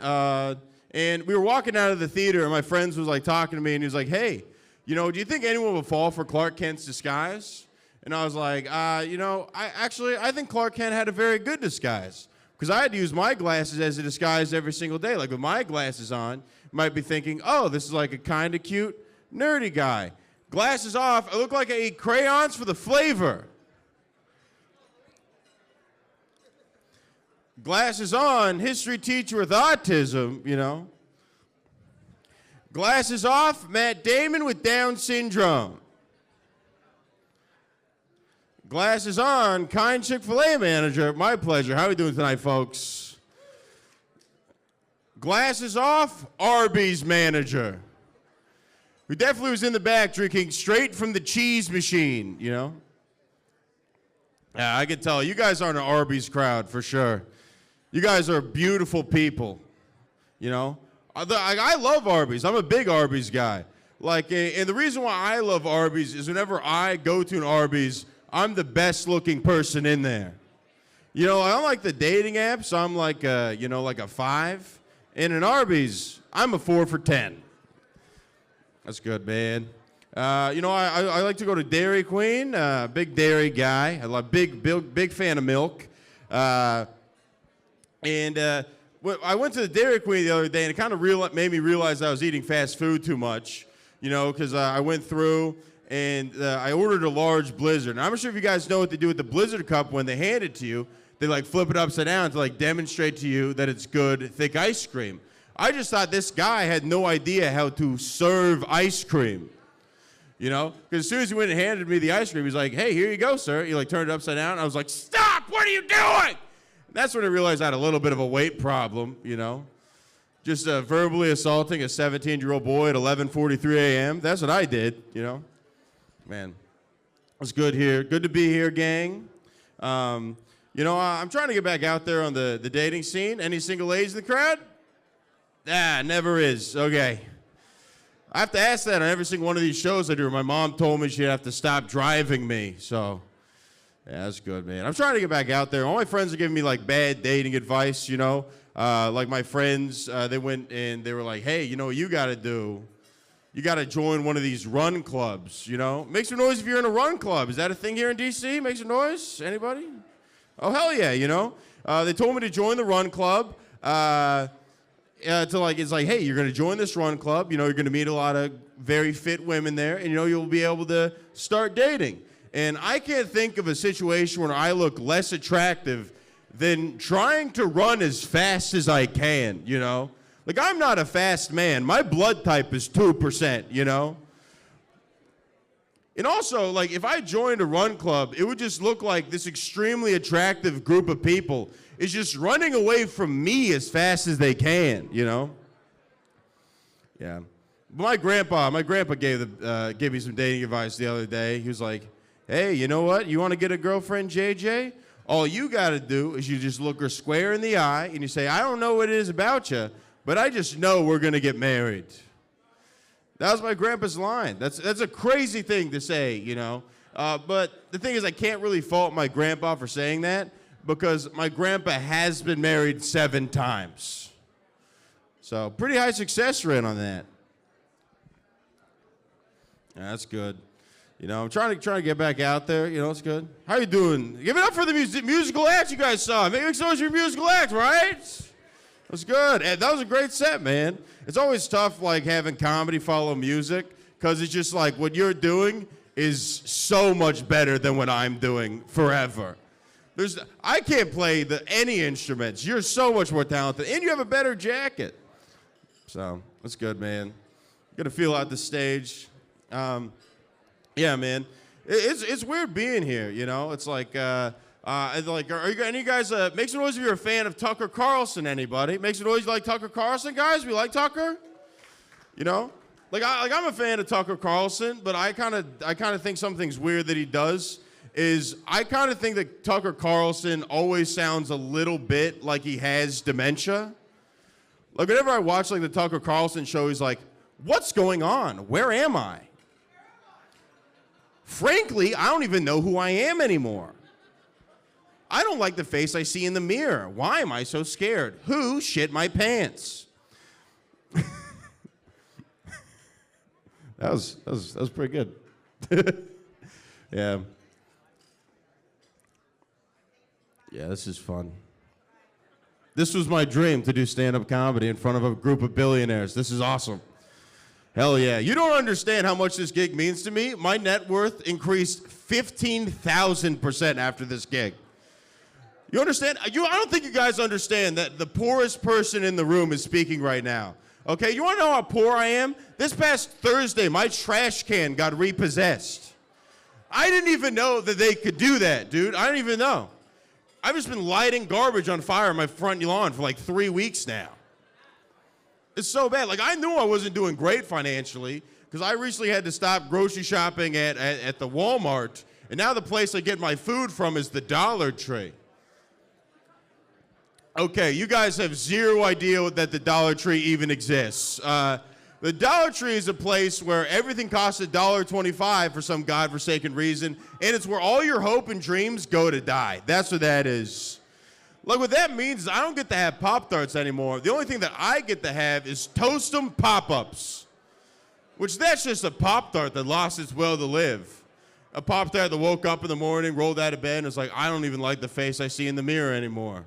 And we were walking out of the theater, and my friends was like talking to me, and he was like, "Hey, you know, do you think anyone would fall for Clark Kent's disguise?" And I was like, you know, I think Clark Kent had a very good disguise. Because I had to use my glasses as a disguise every single day. Like with my glasses on, you might be thinking, oh, this is like a kind of cute, nerdy guy. Glasses off, I look like I eat crayons for the flavor. Glasses on, history teacher with autism, you know. Glasses off, Matt Damon with Down syndrome. Glasses on, kind Chick-fil-A manager. My pleasure. How are we doing tonight, folks? Glasses off, Arby's manager. Who definitely was in the back drinking straight from the cheese machine, you know? Yeah, I can tell. You guys aren't an Arby's crowd, for sure. You guys are beautiful people, you know? I love Arby's. I'm a big Arby's guy. Like, and the reason why I love Arby's is whenever I go to an Arby's, I'm the best looking person in there. You know, I don't like the dating apps. I'm like a, you know, like a 5. And in Arby's, I'm a 4 for 10. That's good, man. You know, I like to go to Dairy Queen. Big dairy guy. I love big fan of milk. I went to the Dairy Queen the other day, and it kind of made me realize I was eating fast food too much. You know, because I went through. And I ordered a large Blizzard. And I'm not sure if you guys know what they do with the Blizzard cup when they hand it to you. They like flip it upside down to like demonstrate to you that it's good, thick ice cream. I just thought this guy had no idea how to serve ice cream. You know? Because as soon as he went and handed me the ice cream, he's like, "Hey, here you go, sir." He like turned it upside down. I was like, "Stop! What are you doing?" And that's when I realized I had a little bit of a weight problem, you know? Just verbally assaulting a 17-year-old boy at 11:43 a.m. That's what I did, you know? Man, it's good here. Good to be here, gang. You know, I'm trying to get back out there on the dating scene. Any single ladies in the crowd? Never is. Okay. I have to ask that on every single one of these shows I do. My mom told me she'd have to stop driving me. So, yeah, that's good, man. I'm trying to get back out there. All my friends are giving me, like, bad dating advice, you know. Like, my friends, they went and they were like, "Hey, you know what you got to do? You got to join one of these run clubs, you know? Make some noise if you're in a run club. Is that a thing here in D.C.? Make some noise? Anybody? Oh, hell yeah, you know? They told me to join the run club. It's like, hey, you're going to join this run club. You know, you're going to meet a lot of very fit women there, and, you know, you'll be able to start dating. And I can't think of a situation where I look less attractive than trying to run as fast as I can, you know? Like, I'm not a fast man. My blood type is 2%, you know? And also, like, if I joined a run club, it would just look like this extremely attractive group of people is just running away from me as fast as they can, you know? Yeah. But my grandpa gave me some dating advice the other day. He was like, "Hey, you know what? You want to get a girlfriend, JJ? All you got to do is you just look her square in the eye and you say, 'I don't know what it is about you, but I just know we're going to get married.'" That was my grandpa's line. That's a crazy thing to say, you know. But the thing is, I can't really fault my grandpa for saying that because my grandpa has been married 7 times. So pretty high success rate on that. Yeah, that's good. You know, I'm trying to get back out there. You know, it's good. How you doing? Give it up for the musical act you guys saw. Make some noise for your musical act, right? It was good. And that was a great set, man. It's always tough, like, having comedy follow music, because it's just like what you're doing is so much better than what I'm doing forever. I can't play any instruments. You're so much more talented, and you have a better jacket. So, that's good, man. Gonna feel out the stage. Yeah, man. It's weird being here, you know? It's like, are you any guys, make some noise if you're a fan of Tucker Carlson, anybody? Make some noise if you like Tucker Carlson, guys? We like Tucker? You know? I'm a fan of Tucker Carlson, but I kind of think something's weird that he does is I kind of think that Tucker Carlson always sounds a little bit like he has dementia. Like, whenever I watch, like, the Tucker Carlson show, he's like, what's going on? Where am I? Frankly, I don't even know who I am anymore. I don't like the face I see in the mirror. Why am I so scared? Who shit my pants? That was pretty good. Yeah. Yeah, this is fun. This was my dream, to do stand-up comedy in front of a group of billionaires. This is awesome. Hell yeah. You don't understand how much this gig means to me. My net worth increased 15,000% after this gig. You understand? I don't think you guys understand that the poorest person in the room is speaking right now. Okay, you want to know how poor I am? This past Thursday, my trash can got repossessed. I didn't even know that they could do that, dude. I didn't even know. I've just been lighting garbage on fire on my front lawn for like 3 weeks now. It's so bad. Like, I knew I wasn't doing great financially because I recently had to stop grocery shopping at the Walmart, and now the place I get my food from is the Dollar Tree. Okay, you guys have zero idea that the Dollar Tree even exists. The Dollar Tree is a place where everything costs $1.25 for some godforsaken reason, and it's where all your hope and dreams go to die. That's what that is. Like, what that means is I don't get to have Pop-Tarts anymore. The only thing that I get to have is Toast-'em Pop-Ups, which that's just a Pop-Tart that lost its will to live. A Pop-Tart that woke up in the morning, rolled out of bed, and was like, I don't even like the face I see in the mirror anymore.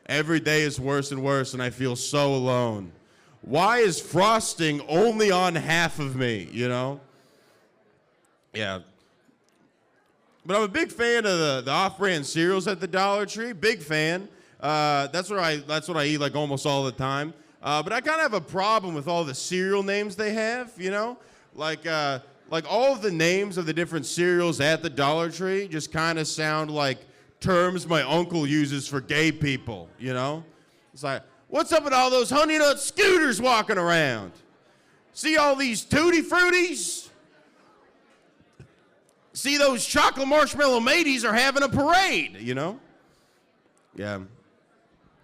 Every day is worse and worse, and I feel so alone. Why is frosting only on half of me, you know? Yeah. But I'm a big fan of the off-brand cereals at the Dollar Tree. Big fan. That's what I eat like almost all the time. But I kind of have a problem with all the cereal names they have, you know? Like all of the names of the different cereals at the Dollar Tree just kind of sound like terms my uncle uses for gay people, you know? It's like, what's up with all those Honey Nut Scooters walking around? See all these Tutti Fruities? See those chocolate marshmallow mateys are having a parade, you know? Yeah.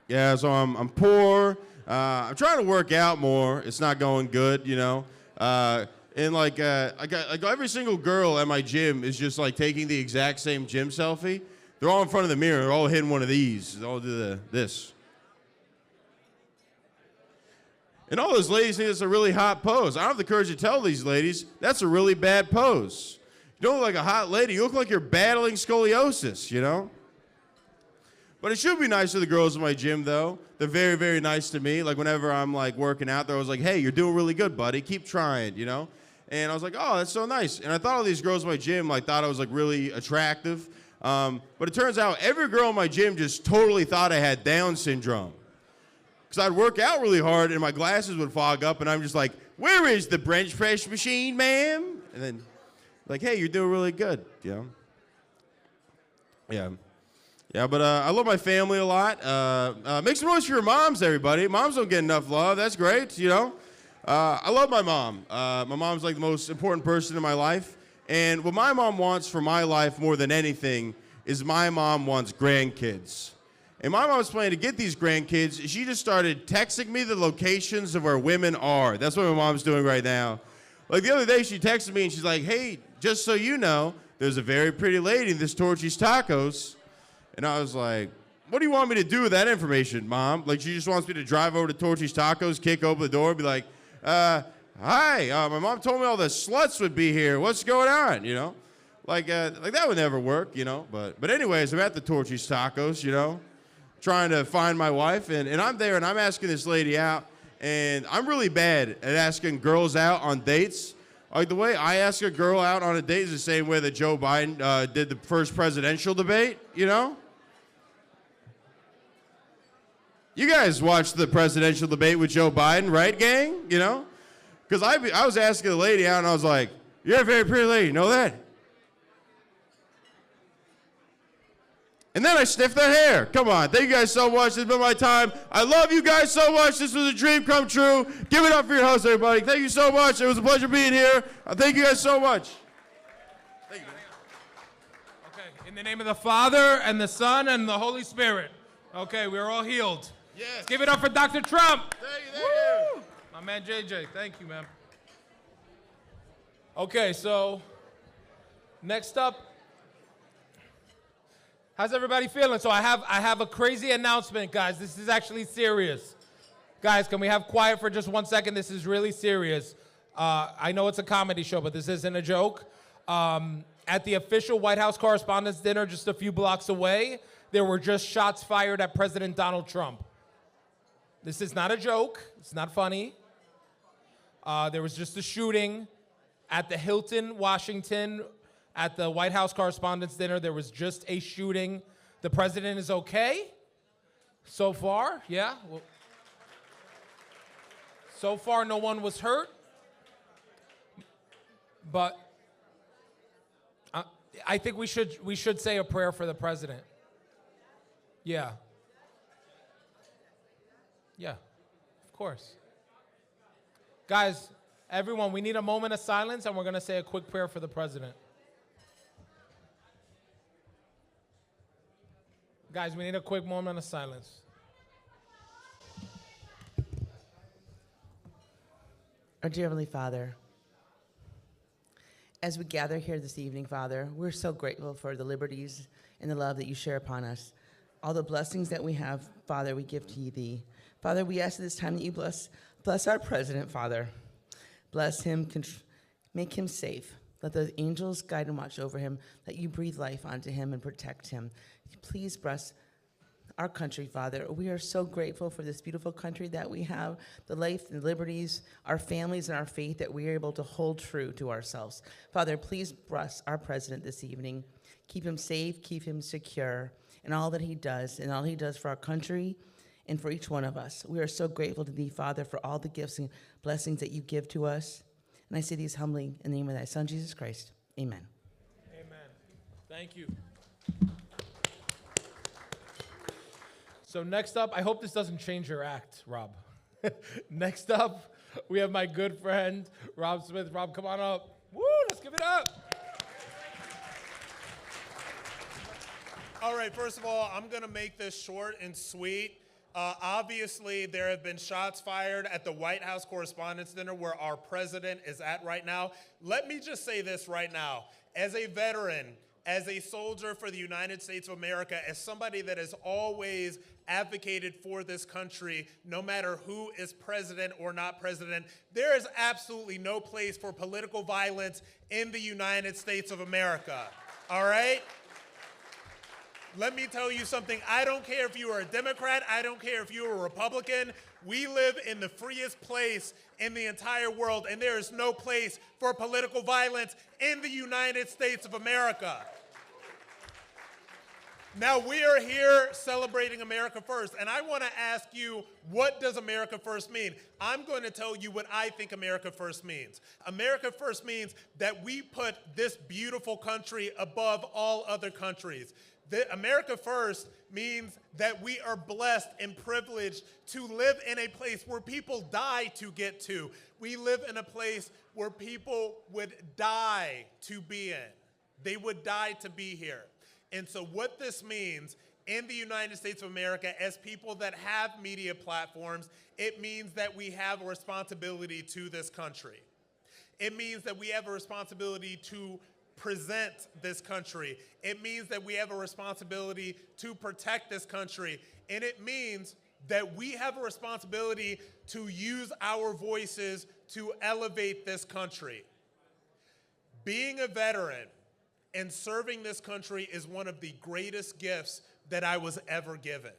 Yeah, so I'm poor. I'm trying to work out more. It's not going good, you know? And like every single girl at my gym is just like taking the exact same gym selfie. They're all in front of the mirror. They're all hitting one of these. They all do this. And all those ladies think it's a really hot pose. I don't have the courage to tell these ladies, that's a really bad pose. You don't look like a hot lady. You look like you're battling scoliosis, you know? But it should be nice to the girls in my gym, though. They're very, very nice to me. Like, whenever I'm, like, working out, they're always like, hey, you're doing really good, buddy. Keep trying, you know? And I was like, oh, that's so nice. And I thought all these girls in my gym, like, thought I was, like, really attractive. But it turns out every girl in my gym just totally thought I had Down syndrome. Because I'd work out really hard, and my glasses would fog up, and I'm just like, where is the bench press machine, ma'am? And then, like, hey, you're doing really good, you know? Yeah. Yeah, but I love my family a lot. Make some noise for your moms, everybody. Moms don't get enough love. That's great, you know? I love my mom. My mom's like the most important person in my life. And what my mom wants for my life more than anything is my mom wants grandkids. And my mom's planning to get these grandkids. She just started texting me the locations of where women are. That's what my mom's doing right now. Like the other day, she texted me and she's like, hey, just so you know, there's a very pretty lady in this Torchy's Tacos. And I was like, what do you want me to do with that information, Mom? Like, she just wants me to drive over to Torchy's Tacos, kick open the door, and be like, hi, my mom told me all the sluts would be here. What's going on, you know? Like that would never work, you know. But anyways, I'm at the Torchy's Tacos, you know, trying to find my wife, and I'm there, and I'm asking this lady out, and I'm really bad at asking girls out on dates. Like the way I ask a girl out on a date is the same way that Joe Biden did the first presidential debate, you know. You guys watched the presidential debate with Joe Biden, right, gang? You know? Because I was asking the lady out, and I was like, "You're a very pretty lady, you know that?" And then I sniffed her hair. Come on. Thank you guys so much. This has been my time. I love you guys so much. This was a dream come true. Give it up for your host, everybody. Thank you so much. It was a pleasure being here. Thank you guys so much. Thank you. Okay, in the name of the Father, and the Son, and the Holy Spirit. Okay, we're all healed. Yes. Let's give it up for Dr. Trump. Thank you. My man JJ, thank you, man. Okay, so next up, how's everybody feeling? So I have a crazy announcement, guys. This is actually serious. Guys, can we have quiet for just 1 second? This is really serious. I know it's a comedy show, but this isn't a joke. At the official White House Correspondents' dinner just a few blocks away, there were just shots fired at President Donald Trump. This is not a joke. It's not funny. There was just a shooting at the Hilton, Washington. At the White House Correspondents' dinner, there was just a shooting. The president is okay so far, yeah. Well, so far, no one was hurt. But I think we should say a prayer for the president. Yeah. Yeah, of course. Guys, everyone, we need a moment of silence, and we're going to say a quick prayer for the president. Guys, we need a quick moment of silence. Our dear Heavenly Father, as we gather here this evening, Father, we're so grateful for the liberties and the love that you share upon us. All the blessings that we have, Father, we give to thee. Father, we ask at this time that you bless our president, Father. Bless him, make him safe. Let the angels guide and watch over him. Let you breathe life onto him and protect him. Please bless our country, Father. We are so grateful for this beautiful country that we have, the life and liberties, our families and our faith that we are able to hold true to ourselves. Father, please bless our president this evening. Keep him safe, keep him secure in all that he does, and all he does for our country and for each one of us. We are so grateful to thee, Father, for all the gifts and blessings that you give to us. And I say these humbly in the name of thy Son, Jesus Christ. Amen. Amen. Thank you. So next up, I hope this doesn't change your act, Rob. Next up, we have my good friend, Rob Smith. Rob, come on up. Woo, let's give it up. All right, first of all, I'm going to make this short and sweet. Obviously, there have been shots fired at the White House Correspondents' Dinner where our president is at right now. Let me just say this right now. As a veteran, as a soldier for the United States of America, as somebody that has always advocated for this country, no matter who is president or not president, there is absolutely no place for political violence in the United States of America, all right? Let me tell you something. I don't care if you are a Democrat. I don't care if you are a Republican. We live in the freest place in the entire world, and there is no place for political violence in the United States of America. Now, we are here celebrating America First, and I want to ask you, what does America First mean? I'm going to tell you what I think America First means. America First means that we put this beautiful country above all other countries. America First means that we are blessed and privileged to live in a place where people die to get to. We live in a place where people would die to be in. They would die to be here. And so what this means in the United States of America, as people that have media platforms, it means that we have a responsibility to this country. It means that we have a responsibility to present this country. It means that we have a responsibility to protect this country. And it means that we have a responsibility to use our voices to elevate this country. Being a veteran and serving this country is one of the greatest gifts that I was ever given.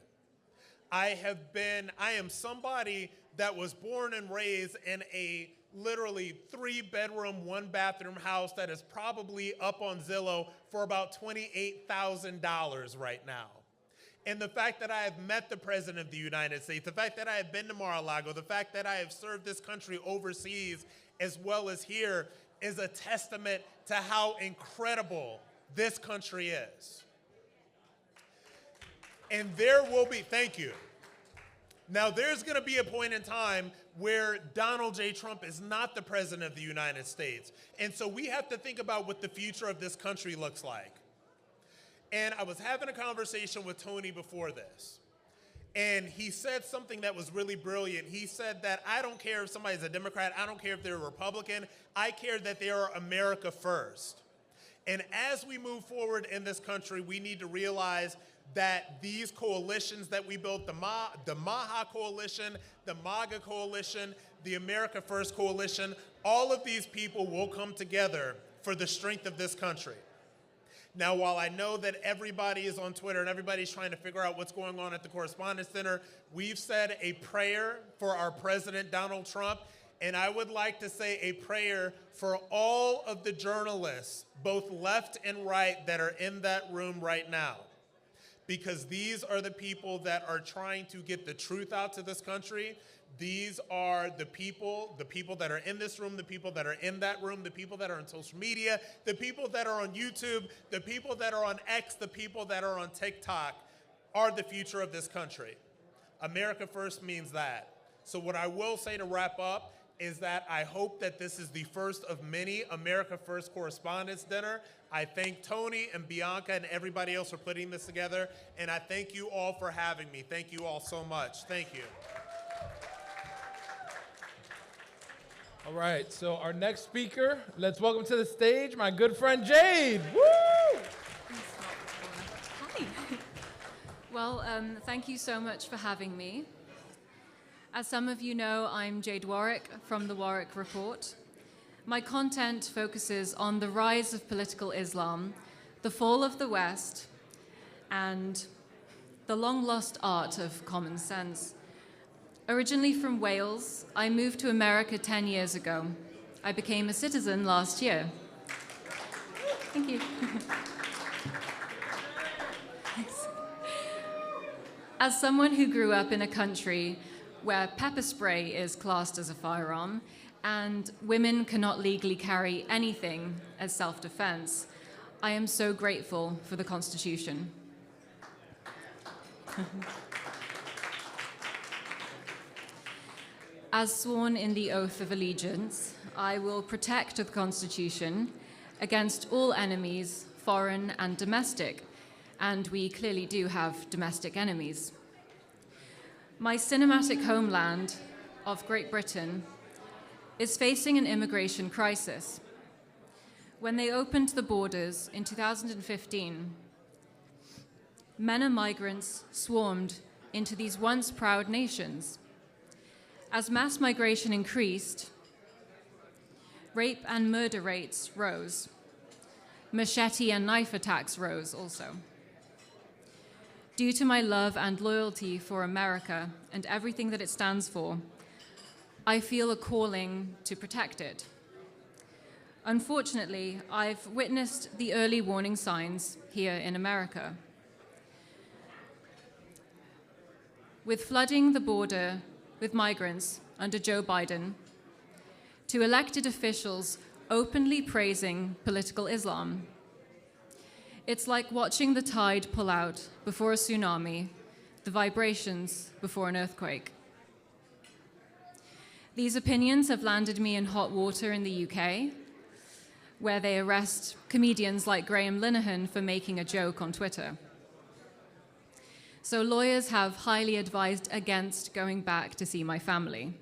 I am somebody that was born and raised in a literally 3-bedroom, 1-bathroom house that is probably up on Zillow for about $28,000 right now. And the fact that I have met the President of the United States, the fact that I have been to Mar-a-Lago, the fact that I have served this country overseas as well as here is a testament to how incredible this country is. And there will be, thank you. Now, there's going to be a point in time where Donald J. Trump is not the President of the United States. And so we have to think about what the future of this country looks like. And I was having a conversation with Tony before this. And he said something that was really brilliant. He said that I don't care if somebody's a Democrat, I don't care if they're a Republican, I care that they are America first. And as we move forward in this country, we need to realize that these coalitions that we built, the MAHA Coalition, the MAGA Coalition, the America First Coalition, all of these people will come together for the strength of this country. Now, while I know that everybody is on Twitter and everybody's trying to figure out what's going on at the Correspondents Center, we've said a prayer for our President Donald Trump, and I would like to say a prayer for all of the journalists, both left and right, that are in that room right now. Because these are the people that are trying to get the truth out to this country. These are the people that are in this room, the people that are in that room, the people that are on social media, the people that are on YouTube, the people that are on X, the people that are on TikTok are the future of this country. America First means that. So what I will say to wrap up is that I hope that this is the first of many America First Correspondents' Dinner. I thank Tony and Bianca and everybody else for putting this together, and I thank you all for having me. Thank you all so much. Thank you. All right, so our next speaker, let's welcome to the stage my good friend Jade. Woo! Hi. Well, thank you so much for having me. As some of you know, I'm Jade Warrick from the Warrick Report. My content focuses on the rise of political Islam, the fall of the West, and the long-lost art of common sense. Originally from Wales, I moved to America 10 years ago. I became a citizen last year. Thank you. As someone who grew up in a country where pepper spray is classed as a firearm and women cannot legally carry anything as self-defense, I am so grateful for the Constitution. As sworn in the oath of allegiance, I will protect the Constitution against all enemies, foreign and domestic, and we clearly do have domestic enemies. My cinematic homeland of Great Britain is facing an immigration crisis. When they opened the borders in 2015, men and migrants swarmed into these once proud nations. As mass migration increased, rape and murder rates rose. Machete and knife attacks rose also. Due to my love and loyalty for America and everything that it stands for, I feel a calling to protect it. Unfortunately, I've witnessed the early warning signs here in America. With flooding the border with migrants under Joe Biden, to elected officials openly praising political Islam. It's like watching the tide pull out before a tsunami, the vibrations before an earthquake. These opinions have landed me in hot water in the UK, where they arrest comedians like Graham Linehan for making a joke on Twitter. So lawyers have highly advised against going back to see my family.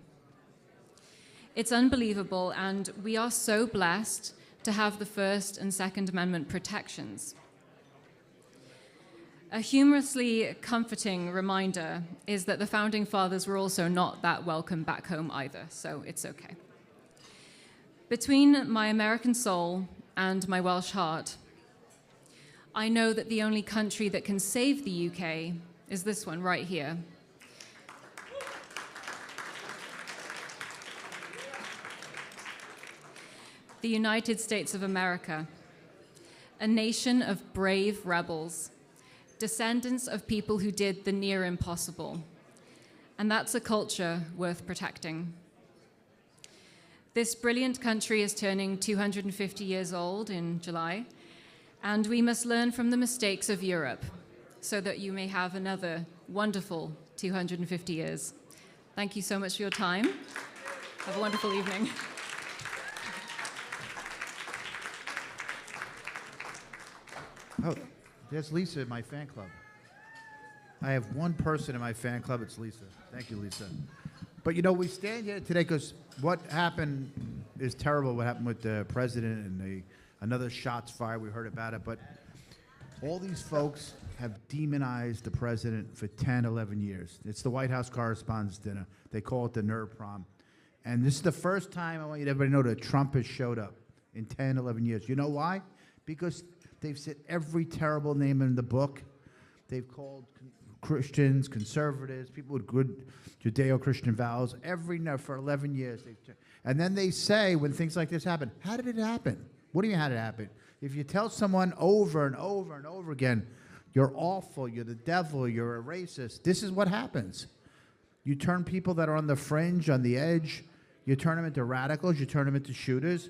It's unbelievable, and we are so blessed to have the First and Second Amendment protections. A humorously comforting reminder is that the Founding Fathers were also not that welcome back home either, so it's okay. Between my American soul and my Welsh heart, I know that the only country that can save the UK is this one right here. The United States of America, a nation of brave rebels, descendants of people who did the near impossible. And that's a culture worth protecting. This brilliant country is turning 250 years old in July, and we must learn from the mistakes of Europe so that you may have another wonderful 250 years. Thank you so much for your time. Have a wonderful evening. Oh, there's Lisa in my fan club. I have one person in my fan club, it's Lisa. Thank you, Lisa. But you know, we stand here today because what happened is terrible, what happened with the president and another shots fired, we heard about it, but all these folks have demonized the president for 10, 11 years. It's the White House Correspondents' Dinner. They call it the Nerd Prom. And this is the first time I want you to everybody know that Trump has showed up in 10, 11 years. You know why? Because they've said every terrible name in the book. They've called Christians, conservatives, people with good Judeo-Christian values, for 11 years. And then they say, when things like this happen, how did it happen? What do you mean, how did it happen? If you tell someone over and over and over again, you're awful, you're the devil, you're a racist, this is what happens. You turn people that are on the fringe, on the edge, you turn them into radicals, you turn them into shooters.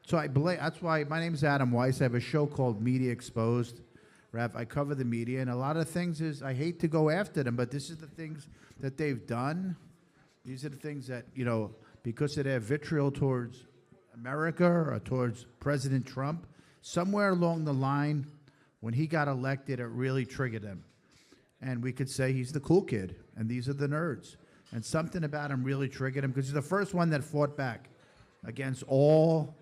So that's why my name is Adam Weiss. I have a show called Media Exposed. I cover the media, and a lot of things is, I hate to go after them, but this is the things that they've done. These are the things that, you know, because of their vitriol towards America or towards President Trump, somewhere along the line, when he got elected, it really triggered him. And we could say he's the cool kid, and these are the nerds. And something about him really triggered him, because he's the first one that fought back against all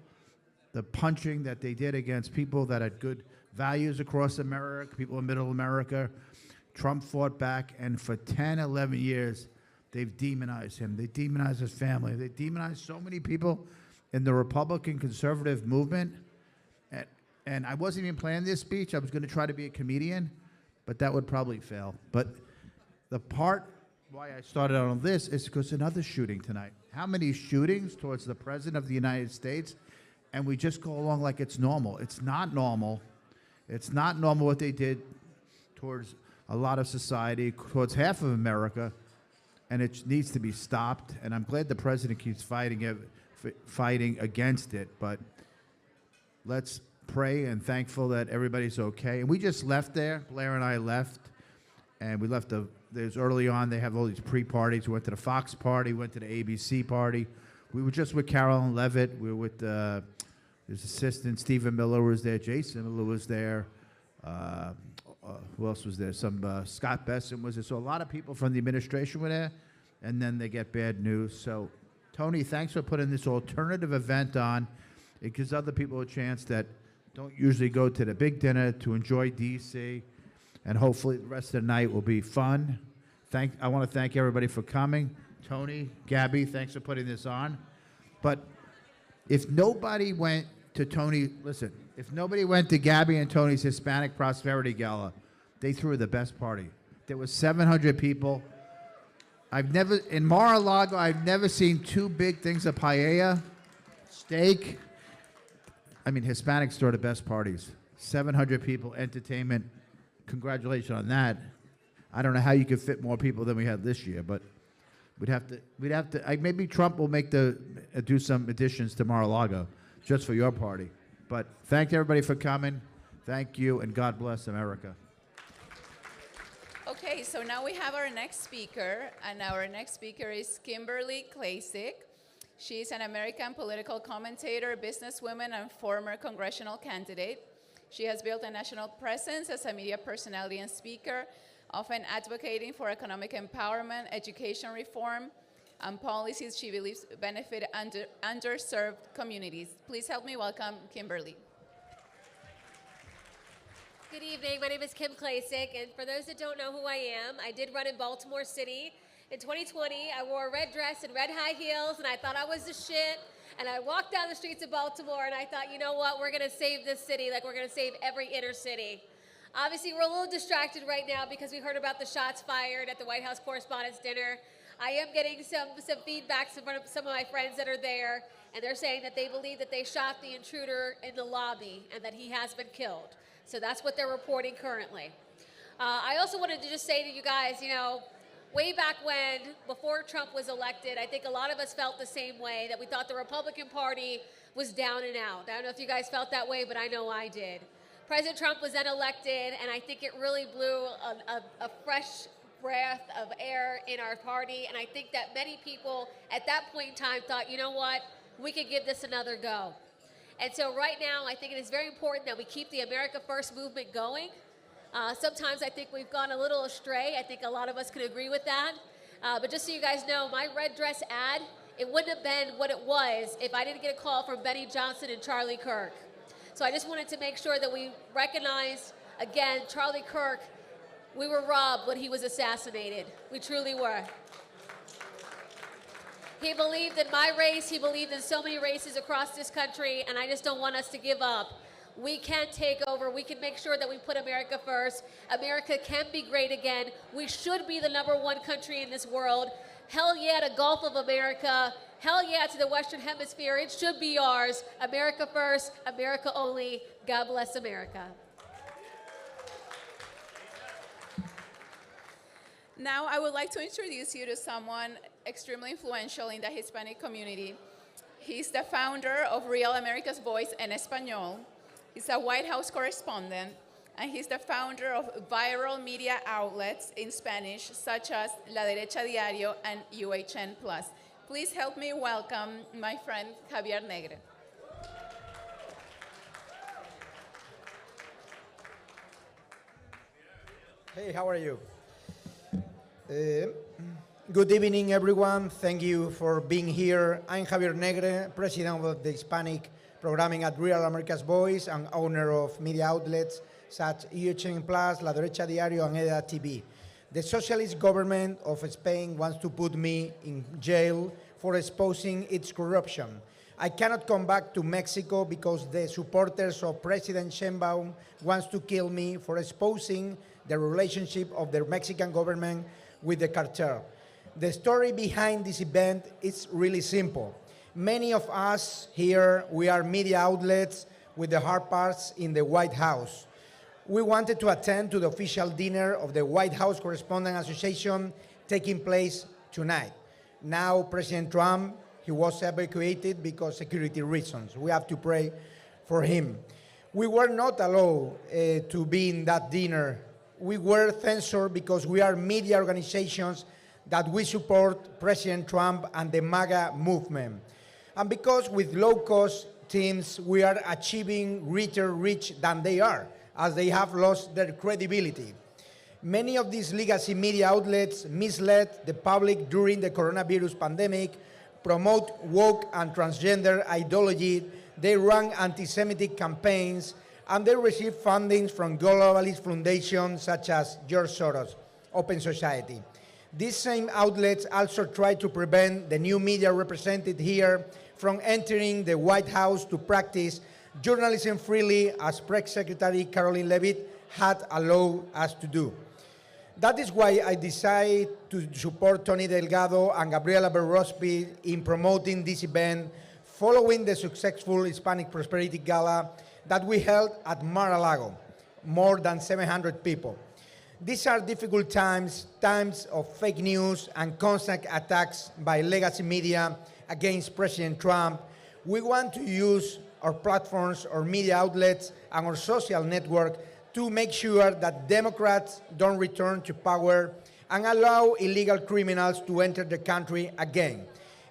the punching that they did against people that had good values across America, people in middle America. Trump fought back, and for 10, 11 years, they've demonized him. They demonized his family. They demonized so many people in the Republican conservative movement. And I wasn't even planning this speech. I was going to try to be a comedian, but that would probably fail. But the part why I started on this is because another shooting tonight. How many shootings towards the President of the United States? And we just go along like it's normal. It's not normal. It's not normal what they did towards a lot of society, towards half of America, and it needs to be stopped. And I'm glad the president keeps fighting against it, but let's pray and thankful that everybody's okay. And we just left there. Blair and I left, and we left there's early on, they have all these pre-parties. We went to the Fox party, went to the ABC party. We were just with Carolyn Levitt. We were with his assistant, Stephen Miller was there. Jason Miller was there. Who else was there? Scott Besson was there. So a lot of people from the administration were there, and then they get bad news. So, Tony, thanks for putting this alternative event on. It gives other people a chance that don't usually go to the big dinner to enjoy D.C., and hopefully the rest of the night will be fun. I want to thank everybody for coming. Tony, Gabby, thanks for putting this on. But if nobody went to if nobody went to Gabby and Tony's Hispanic Prosperity Gala, they threw the best party. There was 700 people. In Mar-a-Lago, I've never seen two big things of paella, steak. I mean, Hispanics throw the best parties. 700 people, entertainment. Congratulations on that. I don't know how you could fit more people than we had this year, but we'd have to. Maybe Trump will do some additions to Mar-a-Lago just for your party. But thank everybody for coming. Thank you, and God bless America. Okay, so now we have our next speaker, and our next speaker is Kimberly Klacik. She's an American political commentator, businesswoman, and former congressional candidate. She has built a national presence as a media personality and speaker, often advocating for economic empowerment, education reform, and policies she believes benefit underserved communities. Please help me welcome Kimberly. Good evening. My name is Kim Klacik, and for those that don't know who I am, I did run in Baltimore City. In 2020, I wore a red dress and red high heels, and I thought I was the shit. And I walked down the streets of Baltimore, and I thought, you know what? We're going to save this city like we're going to save every inner city. Obviously, we're a little distracted right now because we heard about the shots fired at the White House Correspondents' dinner. I am getting some feedback from some of my friends that are there, and they're saying that they believe that they shot the intruder in the lobby and that he has been killed. So that's what they're reporting currently. I also wanted to just say to you guys, you know, way back when, before Trump was elected, I think a lot of us felt the same way, that we thought the Republican Party was down and out. I don't know if you guys felt that way, but I know I did. President Trump was then elected, and I think it really blew a fresh breath of air in our party, and I think that many people at that point in time thought, you know what, we could give this another go. And so right now, I think it is very important that we keep the America First movement going. Sometimes I think we've gone a little astray. I think a lot of us could agree with that. But just so you guys know, my red dress ad, it wouldn't have been what it was if I didn't get a call from Benny Johnson and Charlie Kirk. So I just wanted to make sure that we recognize, again, Charlie Kirk. We were robbed when he was assassinated. We truly were. He believed in my race. He believed in so many races across this country, and I just don't want us to give up. We can take over. We can make sure that we put America first. America can be great again. We should be the #1 country in this world. Hell yeah to Gulf of America. Hell yeah to the Western Hemisphere. It should be ours. America first, America only. God bless America. Now I would like to introduce you to someone extremely influential in the Hispanic community. He's the founder of Real America's Voice en Español. He's a White House correspondent, and he's the founder of viral media outlets in Spanish, such as La Derecha Diario and UHN+. Please help me welcome my friend Javier Negre. Hey, how are you? Good evening, everyone. Thank you for being here. I'm Javier Negre, president of the Hispanic programming at Real America's Voice and owner of media outlets such as UHN+, La Derecha Diario, and EDA TV. The socialist government of Spain wants to put me in jail for exposing its corruption. I cannot come back to Mexico because the supporters of President Sheinbaum wants to kill me for exposing the relationship of the Mexican government with the cartel. The story behind this event is really simple. Many of us here, we are media outlets with the hard parts in the White House. We wanted to attend to the official dinner of the White House Correspondents Association taking place tonight. Now, President Trump, he was evacuated because of security reasons. We have to pray for him. We were not allowed to be in that dinner. We were censored because we are media organizations that we support President Trump and the MAGA movement. And because with low-cost teams, we are achieving greater reach than they are, as they have lost their credibility. Many of these legacy media outlets misled the public during the coronavirus pandemic, promote woke and transgender ideology, they run anti-Semitic campaigns, and they receive funding from globalist foundations such as George Soros, Open Society. These same outlets also try to prevent the new media represented here from entering the White House to practice journalism freely, as Press Secretary Caroline Leavitt had allowed us to do. That is why I decided to support Tony Delgado and Gabriela Berrospi in promoting this event following the successful Hispanic Prosperity Gala that we held at Mar-a-Lago, more than 700 people. These are difficult times, times of fake news and constant attacks by legacy media against President Trump. We want to use our platforms, our media outlets, and our social network to make sure that Democrats don't return to power and allow illegal criminals to enter the country again,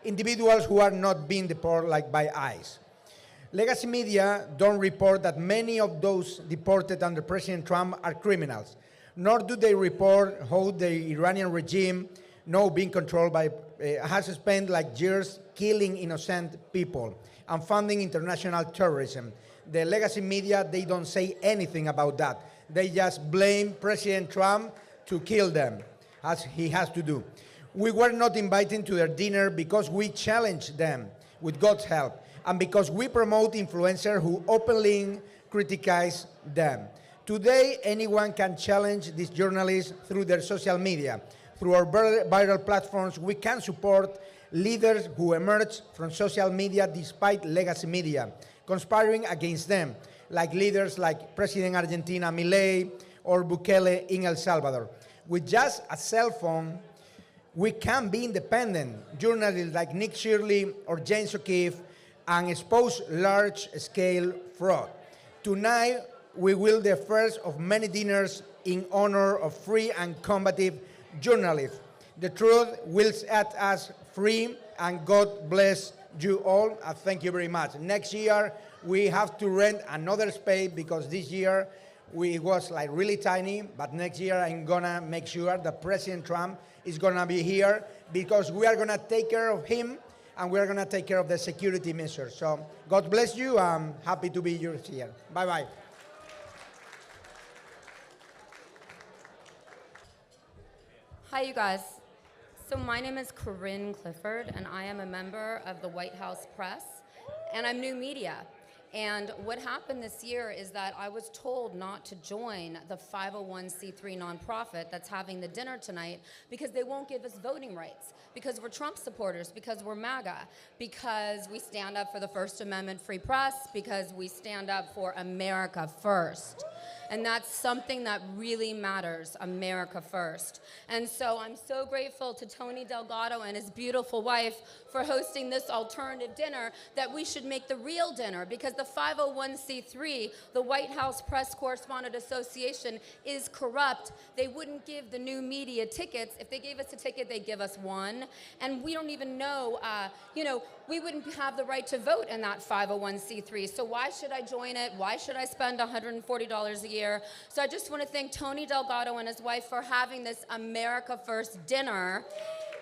individuals who are not being deported like by ICE. Legacy media don't report that many of those deported under President Trump are criminals, nor do they report how the Iranian regime, now being controlled by, has spent like years killing innocent people and funding international terrorism. The legacy media, they don't say anything about that. They just blame President Trump to kill them, as he has to do. We were not invited to their dinner because we challenged them with God's help, and because we promote influencers who openly criticize them. Today, anyone can challenge these journalists through their social media. Through our viral platforms, we can support leaders who emerge from social media despite legacy media, conspiring against them, like leaders like President Argentina Milei or Bukele in El Salvador. With just a cell phone, we can be independent. Journalists like Nick Shirley or James O'Keefe and expose large-scale fraud. Tonight, we will the first of many dinners in honor of free and combative journalists. The truth will set us free, and God bless you all. Thank you very much. Next year, we have to rent another space because this year it was like really tiny, but next year I'm gonna make sure that President Trump is gonna be here because we are gonna take care of him and we are gonna take care of the security measures. So God bless you. I'm happy to be here. Bye-bye. Hi, you guys. So my name is Corinne Clifford, and I am a member of the White House Press, and I'm new media. And what happened this year is that I was told not to join the 501c3 nonprofit that's having the dinner tonight because they won't give us voting rights, because we're Trump supporters, because we're MAGA, because we stand up for the First Amendment free press, because we stand up for America first. And that's something that really matters, America first. And so I'm so grateful to Tony Delgado and his beautiful wife for hosting this alternative dinner that we should make the real dinner, because the 501c3, the White House Press Correspondent Association, is corrupt. They wouldn't give the new media tickets. If they gave us a ticket, they'd give us one. And we don't even know, we wouldn't have the right to vote in that 501c3. So why should I join it? Why should I spend $140 a year? So I just want to thank Tony Delgado and his wife for having this America First dinner.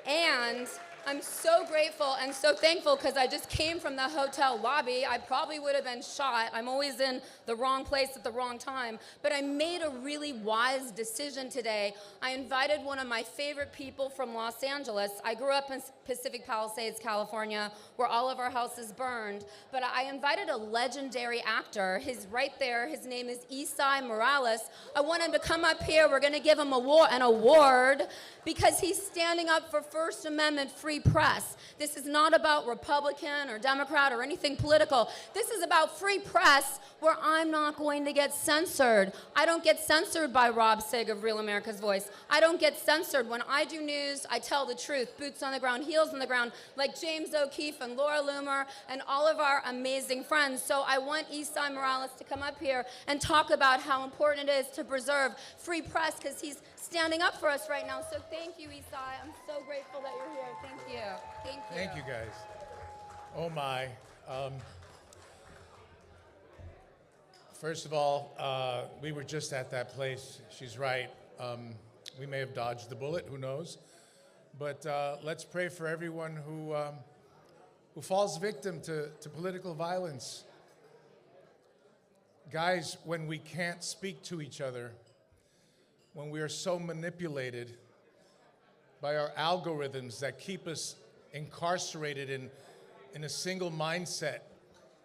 And I'm so grateful and so thankful because I just came from the hotel lobby. I probably would have been shot. I'm always in the wrong place at the wrong time. But I made a really wise decision today. I invited one of my favorite people from Los Angeles. I grew up in Pacific Palisades, California, where all of our houses burned. But I invited a legendary actor. He's right there. His name is Esai Morales. I want him to come up here. We're going to give him an award because he's standing up for First Amendment free press. This is not about Republican or Democrat or anything political. This is about free press where I'm not going to get censored. I don't get censored by Rob Sig of Real America's Voice. I don't get censored. When I do news, I tell the truth. Boots on the ground, heels on the ground, like James O'Keefe and Laura Loomer and all of our amazing friends. So I want Esai Morales to come up here and talk about how important it is to preserve free press because he's standing up for us right now. So thank you, Esai. I'm so grateful that you're here. Thank you. Thank you. Thank you, guys. Oh, my. First of all, we were just at that place. She's right. We may have dodged the bullet. Who knows? But let's pray for everyone who falls victim to political violence. Guys, when we can't speak to each other, when we are so manipulated by our algorithms that keep us incarcerated in a single mindset,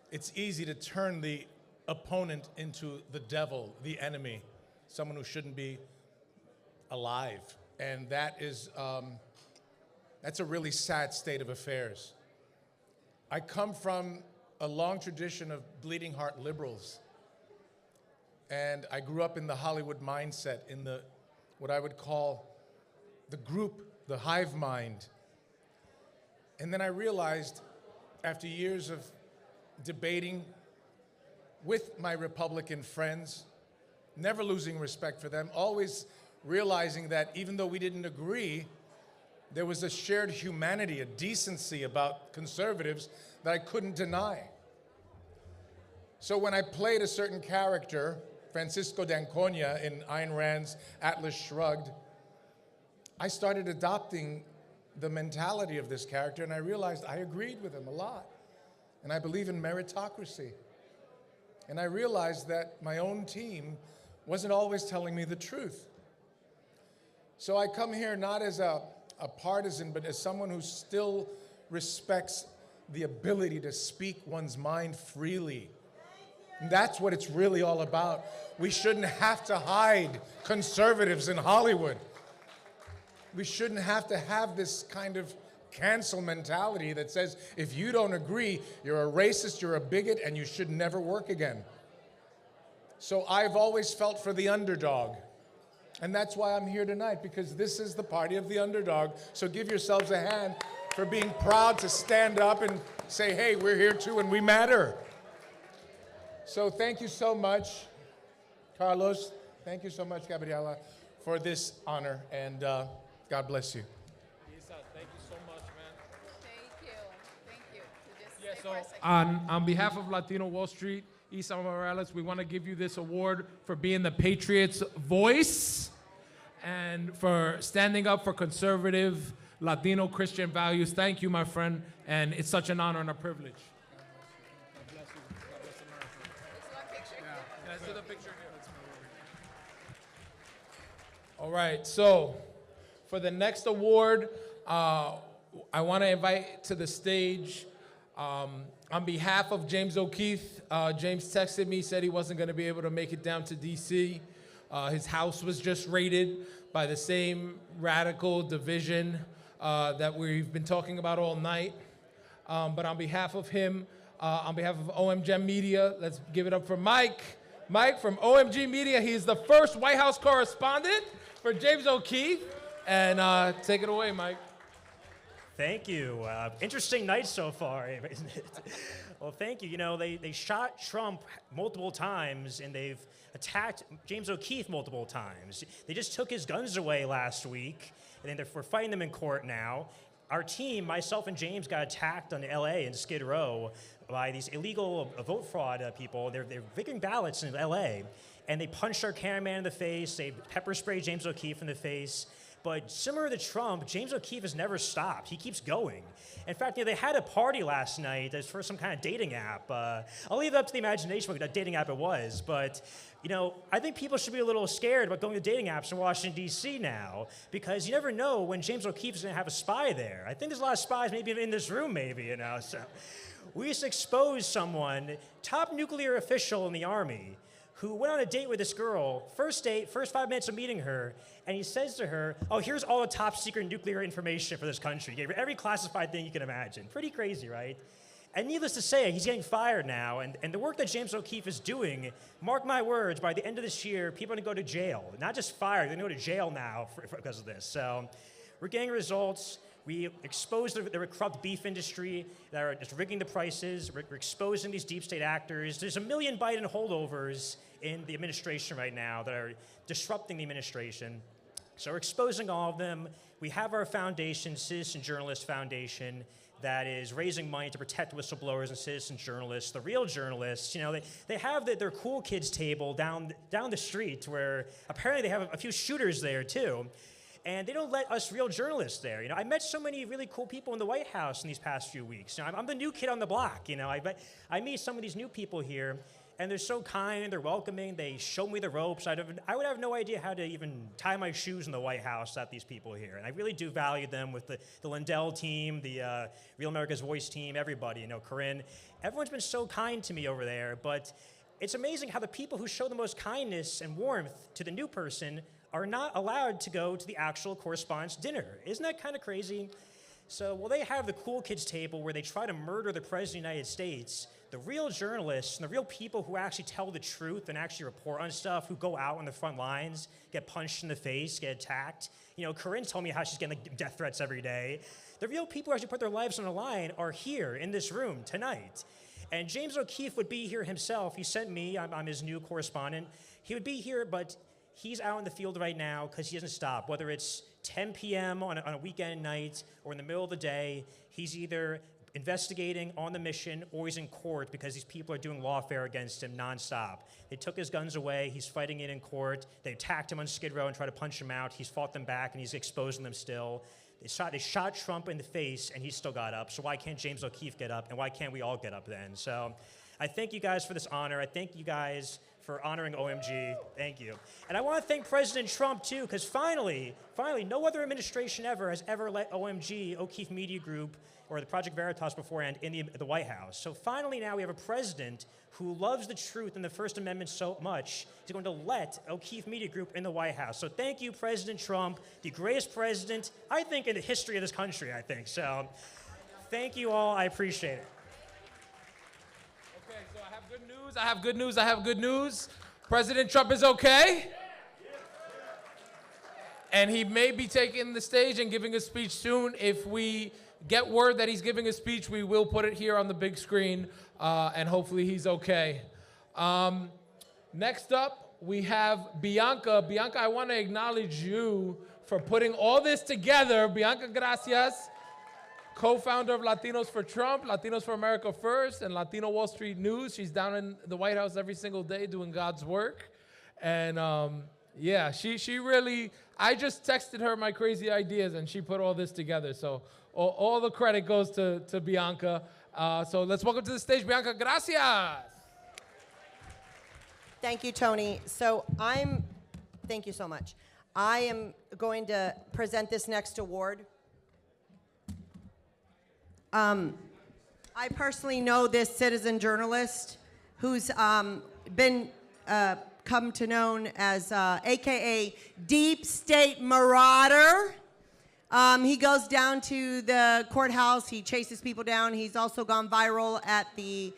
it's easy to turn the opponent into the devil, the enemy, someone who shouldn't be alive. And that is, that's a really sad state of affairs. I come from a long tradition of bleeding heart liberals. And I grew up in the Hollywood mindset, in the what I would call the group, the hive mind. And then I realized, after years of debating with my Republican friends, never losing respect for them, always realizing that even though we didn't agree, there was a shared humanity, a decency about conservatives that I couldn't deny. So when I played a certain character, Francisco d'Anconia in Ayn Rand's Atlas Shrugged, I started adopting the mentality of this character, and I realized I agreed with him a lot. And I believe in meritocracy. And I realized that my own team wasn't always telling me the truth. So I come here not as a partisan, but as someone who still respects the ability to speak one's mind freely. And that's what it's really all about. We shouldn't have to hide conservatives in Hollywood. We shouldn't have to have this kind of cancel mentality that says, if you don't agree, you're a racist, you're a bigot, and you should never work again. So I've always felt for the underdog. And that's why I'm here tonight, because this is the party of the underdog. So give yourselves a hand for being proud to stand up and say, hey, we're here too and we matter. So thank you so much, Carlos. Thank you so much, Gabriela, for this honor, and God bless you. Isa, thank you so much, man. Thank you. Thank you. So Yeah, just so stay for a second. on behalf of Latino Wall Street, Isa Morales, we want to give you this award for being the Patriots' voice and for standing up for conservative Latino Christian values. Thank you, my friend, and it's such an honor and a privilege. God bless you. God bless America. Let's do the picture here. All right, so for the next award, I want to invite to the stage, on behalf of James O'Keefe. James texted me, said he wasn't going to be able to make it down to D.C. His house was just raided by the same radical division that we've been talking about all night. But on behalf of him, on behalf of OMG Media, let's give it up for Mike. Mike from OMG Media. He's the first White House correspondent for James O'Keefe. And take it away, Mike. Thank you. Interesting night so far, isn't it? Well, thank you. You know, they shot Trump multiple times, and they've attacked James O'Keefe multiple times. They just took his guns away last week, and then we're fighting them in court now. Our team, myself and James, got attacked on L.A. in Skid Row by these illegal vote fraud people. They're rigging ballots in L.A., and they punched our cameraman in the face. They pepper sprayed James O'Keefe in the face. But similar to Trump, James O'Keefe has never stopped. He keeps going. In fact, you know, they had a party last night for some kind of dating app. I'll leave it up to the imagination what dating app it was. But, you know, I think people should be a little scared about going to dating apps in Washington, D.C. now, because you never know when James O'Keefe is going to have a spy there. I think there's a lot of spies maybe in this room, maybe, you know. So we just exposed someone, top nuclear official in the Army, who went on a date with this girl, first date, first 5 minutes of meeting her, and he says to her, oh, here's all the top secret nuclear information for this country. He gave her every classified thing you can imagine. Pretty crazy, right? And needless to say, he's getting fired now, and the work that James O'Keefe is doing, mark my words, by the end of this year, people are gonna go to jail. Not just fired, they're gonna go to jail now because of this. So we're getting results. We exposed the corrupt beef industry that are just rigging the prices. We're exposing these deep state actors. There's 1 million Biden holdovers in the administration right now that are disrupting the administration. So we're exposing all of them. We have our foundation, Citizen Journalist Foundation, that is raising money to protect whistleblowers and citizen journalists, the real journalists. You know, they have their cool kids table down the street where apparently they have a few shooters there too. And they don't let us real journalists there. You know, I met so many really cool people in the White House in these past few weeks. You know, I'm the new kid on the block. You know, I meet some of these new people here, and they're so kind, they're welcoming, they show me the ropes. I would have no idea how to even tie my shoes in the White House without these people here. And I really do value them with the Lindell team, the Real America's Voice team, everybody, you know, Corinne. Everyone's been so kind to me over there, but it's amazing how the people who show the most kindness and warmth to the new person are not allowed to go to the actual correspondence dinner. Isn't that kind of crazy? So while they have the cool kids table where they try to murder the President of the United States, the real journalists and the real people who actually tell the truth and actually report on stuff, who go out on the front lines, get punched in the face, get attacked. You know, Corinne told me how she's getting like, death threats every day. The real people who actually put their lives on the line are here in this room tonight. And James O'Keefe would be here himself. He sent me, I'm his new correspondent. He would be here, but he's out in the field right now because he doesn't stop. Whether it's 10 p.m. on a weekend night or in the middle of the day, he's either investigating on the mission or he's in court because these people are doing lawfare against him nonstop. They took his guns away. He's fighting it in court. They attacked him on Skid Row and tried to punch him out. He's fought them back and he's exposing them still. They shot Trump in the face and he still got up. So why can't James O'Keefe get up and why can't we all get up then? So I thank you guys for this honor. I thank you guys for honoring OMG. Thank you. And I want to thank President Trump, too, because finally, no other administration ever has ever let OMG, O'Keefe Media Group, or the Project Veritas beforehand in the White House. So finally now we have a president who loves the truth and the First Amendment so much, he's going to let O'Keefe Media Group in the White House. So thank you, President Trump, the greatest president, I think, in the history of this country, I think. So thank you all, I appreciate it. Okay, so I have good news, I have good news. President Trump is okay. And he may be taking the stage and giving a speech soon. If we get word that he's giving a speech, we will put it here on the big screen, and hopefully he's okay. Next up, we have Bianca. Bianca, I want to acknowledge you for putting all this together. Bianca, gracias. Co-founder of Latinos for Trump, Latinos for America First, and Latino Wall Street News. She's down in the White House every single day doing God's work. And yeah, she really, I just texted her my crazy ideas and she put all this together. So all the credit goes to Bianca. So let's welcome to the stage, Bianca. Gracias. Thank you, Tony. So thank you so much. I am going to present this next award. I personally know this citizen journalist who's been come to known as AKA Deep State Marauder. He goes down to the courthouse. He chases people down. He's also gone viral at the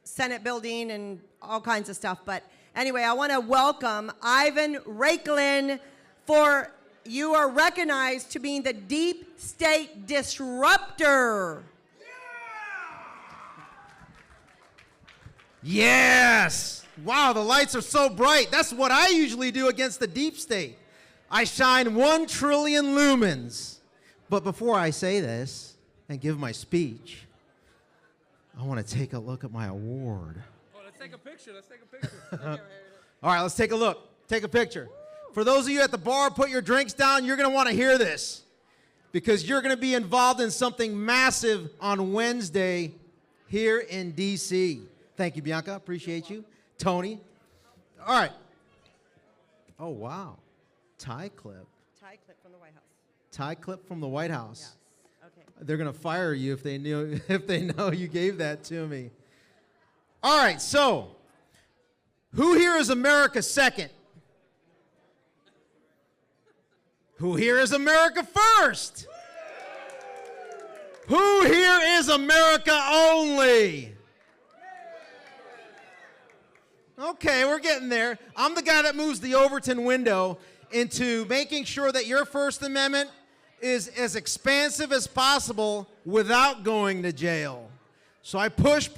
Senate building and all kinds of stuff. But anyway, I want to welcome Ivan Raiklin for you are recognized to being the deep state disruptor. Yes! Wow, the lights are so bright. That's what I usually do against the deep state. I shine 1 trillion lumens. But before I say this and give my speech, I want to take a look at my award. Oh, let's take a picture. Let's take a picture. All right, let's take a look. Take a picture. For those of you at the bar, put your drinks down. You're going to want to hear this because you're going to be involved in something massive on Wednesday here in D.C. Thank you, Bianca. Appreciate you. Tony. All right. Oh, wow. Tie clip. Tie clip from the White House. Tie clip from the White House. Yes. Okay. They're going to fire you if they know you gave that to me. All right, so who here is America second? Who here is America first? Who here is America only? Okay, we're getting there. I'm the guy that moves the Overton window into making sure that your First Amendment is as expansive as possible without going to jail. So I push,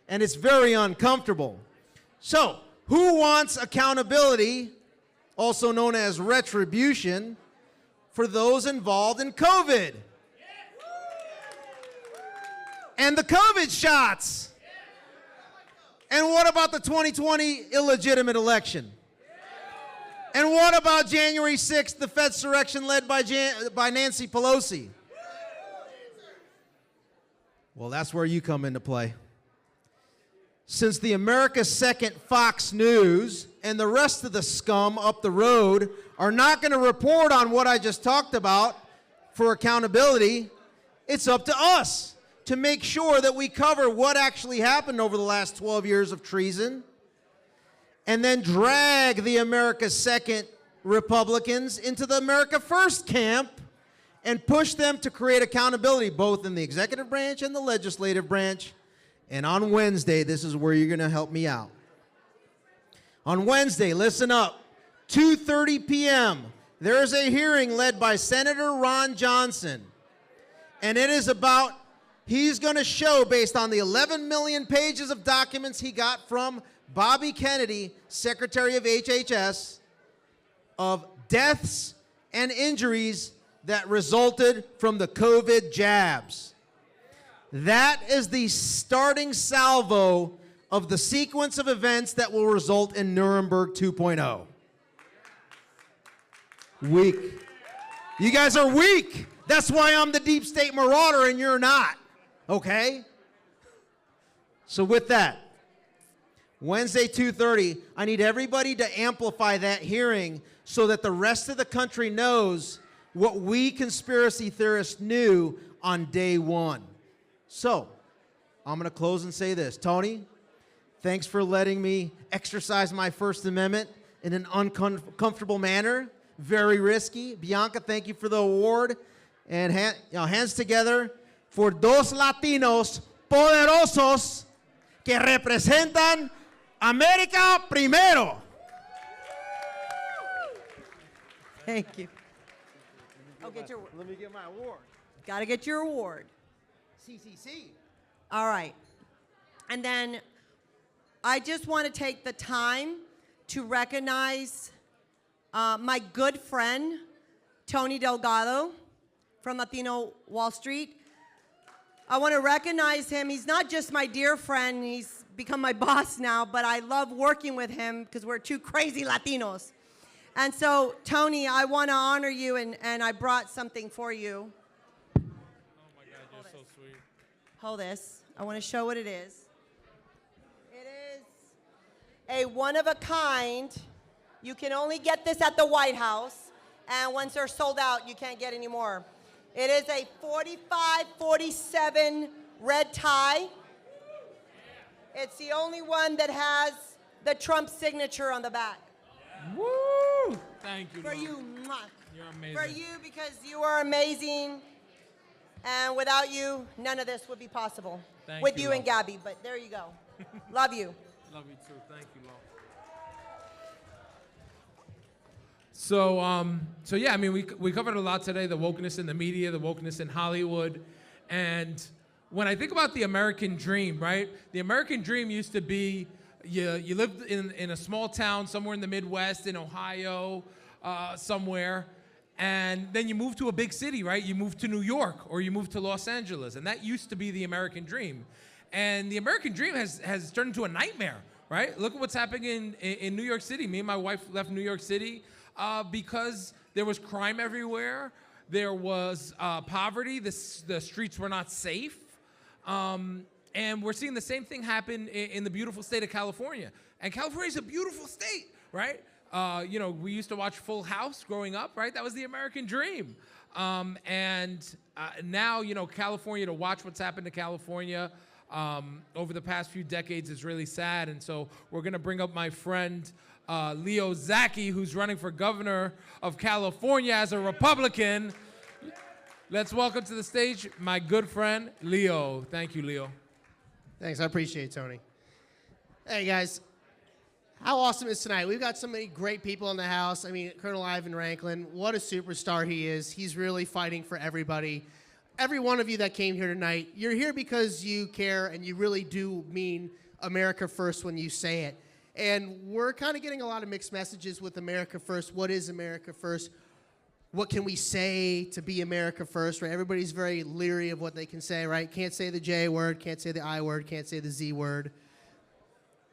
and it's very uncomfortable. So, who wants accountability, also known as retribution, for those involved in COVID? And the COVID shots? And what about the 2020 illegitimate election? And what about January 6th, the Fedsurrection led by Nancy Pelosi? Well, that's where you come into play. Since the America's Second Fox News and the rest of the scum up the road are not going to report on what I just talked about for accountability, it's up to us to make sure that we cover what actually happened over the last 12 years of treason and then drag the America Second Republicans into the America First camp and push them to create accountability both in the executive branch and the legislative branch. And on Wednesday, this is where you're going to help me out. On Wednesday, listen up, 2:30 p.m., there is a hearing led by Senator Ron Johnson. And it is about, he's going to show, based on the 11 million pages of documents he got from Bobby Kennedy, Secretary of HHS, of deaths and injuries that resulted from the COVID jabs. That is the starting salvo of the sequence of events that will result in Nuremberg 2.0. Weak. You guys are weak. That's why I'm the deep state marauder and you're not. Okay? So with that, Wednesday 2:30, I need everybody to amplify that hearing so that the rest of the country knows what we conspiracy theorists knew on day one. So, I'm going to close and say this. Tony, thanks for letting me exercise my First Amendment in an uncomfortable manner. Very risky. Bianca, thank you for the award. And hands together for dos Latinos poderosos que representan América primero. Thank you. Oh, Let me get my award. Got to get your award. CCC. All right. And then I just want to take the time to recognize my good friend, Tony Delgado from Latino Wall Street. I want to recognize him. He's not just my dear friend. He's become my boss now, but I love working with him because we're two crazy Latinos. And so, Tony, I want to honor you, and I brought something for you. Oh my God, you're so sweet. Hold this. I want to show what it is. It is a one-of-a-kind. You can only get this at the White House, and once they're sold out, you can't get any more. It is a 45-47 red tie. It's the only one that has the Trump signature on the back. Woo! Thank you. For Lord. you. Mwah. You're amazing. For you, because you are amazing. And without you, none of this would be possible. Thank With you, you and Lord. Gabby, but there you go. Love you. Love you too. Thank you, Lord. So yeah, I mean, we covered a lot today, the wokeness in the media, the wokeness in Hollywood. And when I think about the American dream, right? The American dream used to be you lived in a small town somewhere in the Midwest, in Ohio, somewhere, and then you moved to a big city, right? You moved to New York or you moved to Los Angeles, and that used to be the American dream. And the American dream has turned into a nightmare, right? Look at what's happening in New York City. Me and my wife left New York City because there was crime everywhere. There was poverty. The streets were not safe. And we're seeing the same thing happen in the beautiful state of California. And California is a beautiful state, right? You know, we used to watch Full House growing up, right? That was the American dream. And now, you know, California, to watch what's happened to California over the past few decades is really sad. And so we're going to bring up my friend Leo Zaki, who's running for governor of California as a Republican. Let's welcome to the stage my good friend, Leo. Thank you, Leo. Thanks, I appreciate it, Tony. Hey, guys. How awesome is tonight? We've got so many great people in the house. I mean, Colonel Ivan Ranklin, what a superstar he is. He's really fighting for everybody. Every one of you that came here tonight, you're here because you care and you really do mean America first when you say it. And we're kind of getting a lot of mixed messages with America first. What is America first? What can we say to be America first, right? Everybody's very leery of what they can say, right? Can't say the J word, can't say the I word, can't say the Z word.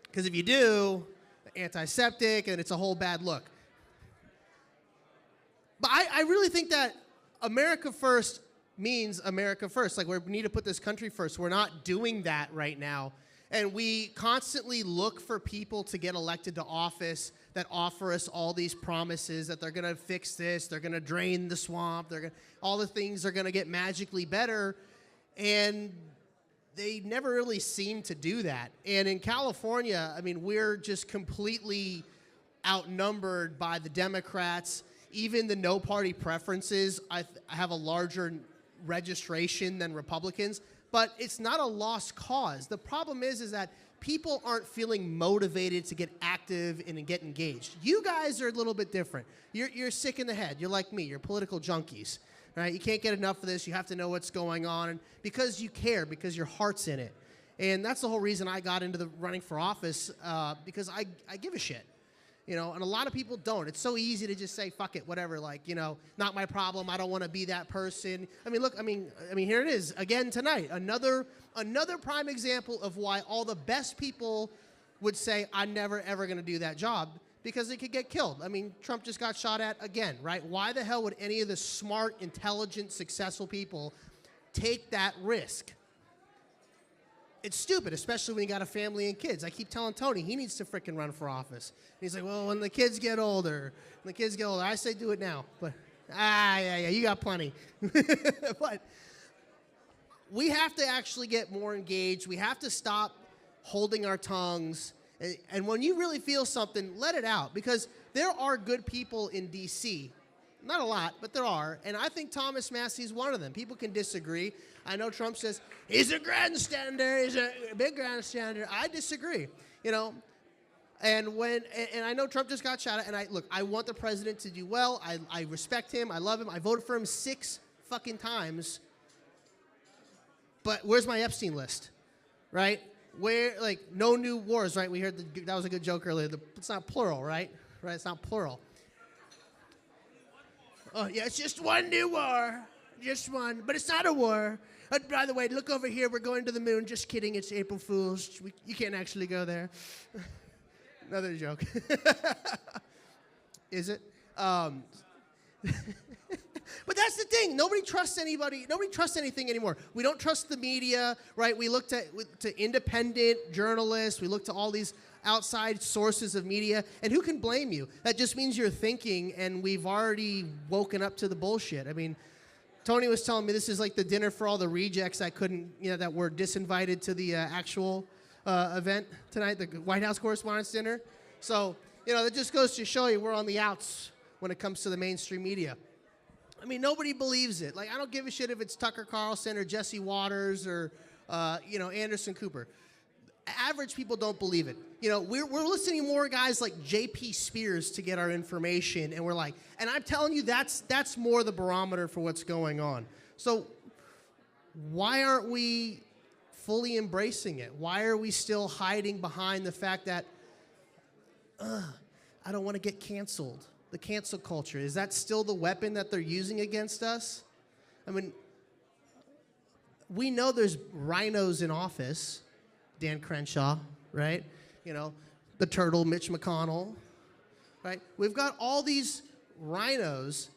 Because if you do, antiseptic, and it's a whole bad look. But I really think that America first means America first. Like, we need to put this country first. We're not doing that right now. And we constantly look for people to get elected to office that offer us all these promises that they're going to fix this, they're going to drain the swamp, all the things are going to get magically better. And they never really seem to do that. And in California, I mean, we're just completely outnumbered by the Democrats. Even the no-party preferences, I have a larger registration than Republicans. But it's not a lost cause. The problem is that people aren't feeling motivated to get active and get engaged. You guys are a little bit different. You're sick in the head. You're like me. You're political junkies, right? You can't get enough of this. You have to know what's going on, and because you care, because your heart's in it. And that's the whole reason I got into the running for office, because I give a shit. You know, and a lot of people don't. It's so easy to just say, fuck it, whatever, like, you know, not my problem. I don't want to be that person. I mean, look, I mean, here it is again tonight. Another prime example of why all the best people would say, I'm never, ever going to do that job, because they could get killed. I mean, Trump just got shot at again, right? Why the hell would any of the smart, intelligent, successful people take that risk? It's stupid, especially when you got a family and kids. I keep telling Tony he needs to frickin' run for office. And he's like, well, when the kids get older, I say do it now. But Yeah, you got plenty. But we have to actually get more engaged. We have to stop holding our tongues. And when you really feel something, let it out. Because there are good people in D.C. Not a lot, but there are. And I think Thomas Massey's one of them. People can disagree. I know Trump says, he's a grandstander, he's a big grandstander. I disagree, you know. And I know Trump just got shot at, and I want the president to do well. I respect him. I love him. I voted for him 6 fucking times. But where's my Epstein list, right? Where, like, no new wars, right? We heard that was a good joke earlier. It's not plural, right? Right, it's not plural. Oh, yeah, it's just one new war. Just one. But it's not a war. By the way, look over here. We're going to the moon. Just kidding. It's April Fool's. You can't actually go there. Another joke. Is it? But that's the thing. Nobody trusts anybody. Nobody trusts anything anymore. We don't trust the media, right? We look to independent journalists. We look to all these outside sources of media. And who can blame you? That just means you're thinking, and we've already woken up to the bullshit. I mean, Tony was telling me this is like the dinner for all the rejects that couldn't, that were disinvited to the actual event tonight, the White House Correspondents' Dinner. So, that just goes to show you we're on the outs when it comes to the mainstream media. I mean, nobody believes it. Like, I don't give a shit if it's Tucker Carlson or Jesse Waters or, Anderson Cooper. Average people don't believe it. We're listening to more guys like J.P. Spears to get our information, and we're like, and I'm telling you, that's more the barometer for what's going on. So why aren't we fully embracing it? Why are we still hiding behind the fact that, I don't want to get canceled? The cancel culture, is that still the weapon that they're using against us? I mean, we know there's rhinos in office. Dan Crenshaw, right? The turtle, Mitch McConnell, right? We've got all these rhinos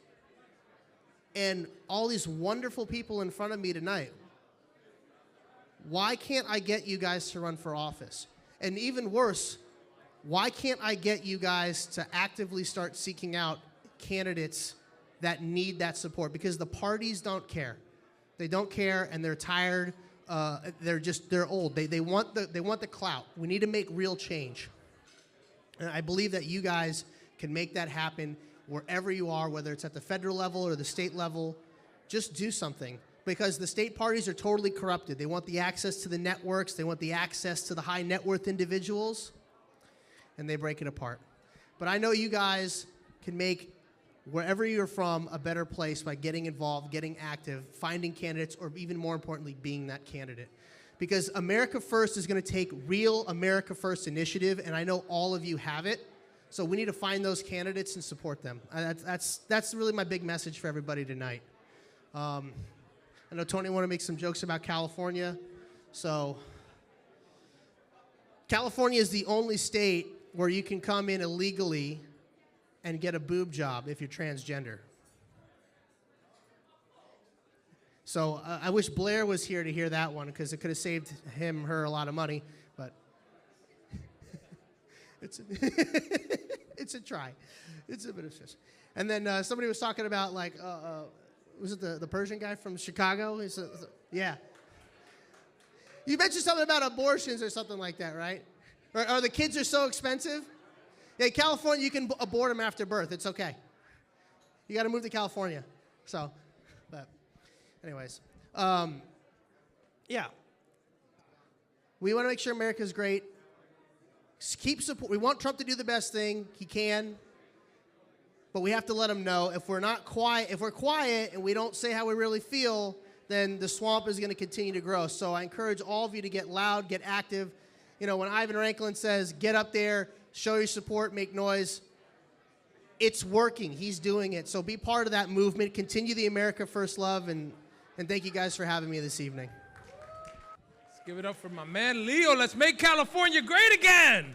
and all these wonderful people in front of me tonight. Why can't I get you guys to run for office? And even worse, why can't I get you guys to actively start seeking out candidates that need that support? Because the parties don't care. They don't care, and they're tired. They're old. They want the clout. We need to make real change. And I believe that you guys can make that happen wherever you are, whether it's at the federal level or the state level. Just do something, because the state parties are totally corrupted. They want the access to the networks. They want the access to the high net worth individuals, and they break it apart. But I know you guys can make wherever you're from a better place by getting involved, getting active, finding candidates, or even more importantly, being that candidate. Because America First is going to take real America First initiative, and I know all of you have it. So we need to find those candidates and support them. That's really my big message for everybody tonight. I know Tony wanted to make some jokes about California. So California is the only state where you can come in illegally and get a boob job if you're transgender. So I wish Blair was here to hear that one, because it could have saved her a lot of money, but it's a try. It's a bit of fish. And then somebody was talking about, like, was it the Persian guy from Chicago? Yeah. You mentioned something about abortions or something like that, right? Or the kids are so expensive. Yeah, California, you can abort them after birth. It's okay. You got to move to California. So, but anyways, yeah. We want to make sure America's great. Keep support. We want Trump to do the best thing he can, but we have to let him know if we're not quiet. If we're quiet and we don't say how we really feel, then the swamp is going to continue to grow. So I encourage all of you to get loud, get active. When Ivan Ranklin says, get up there, show your support, make noise, it's working. He's doing it. So be part of that movement. Continue the America First love, and thank you guys for having me this evening. Let's give it up for my man, Leo. Let's make California great again.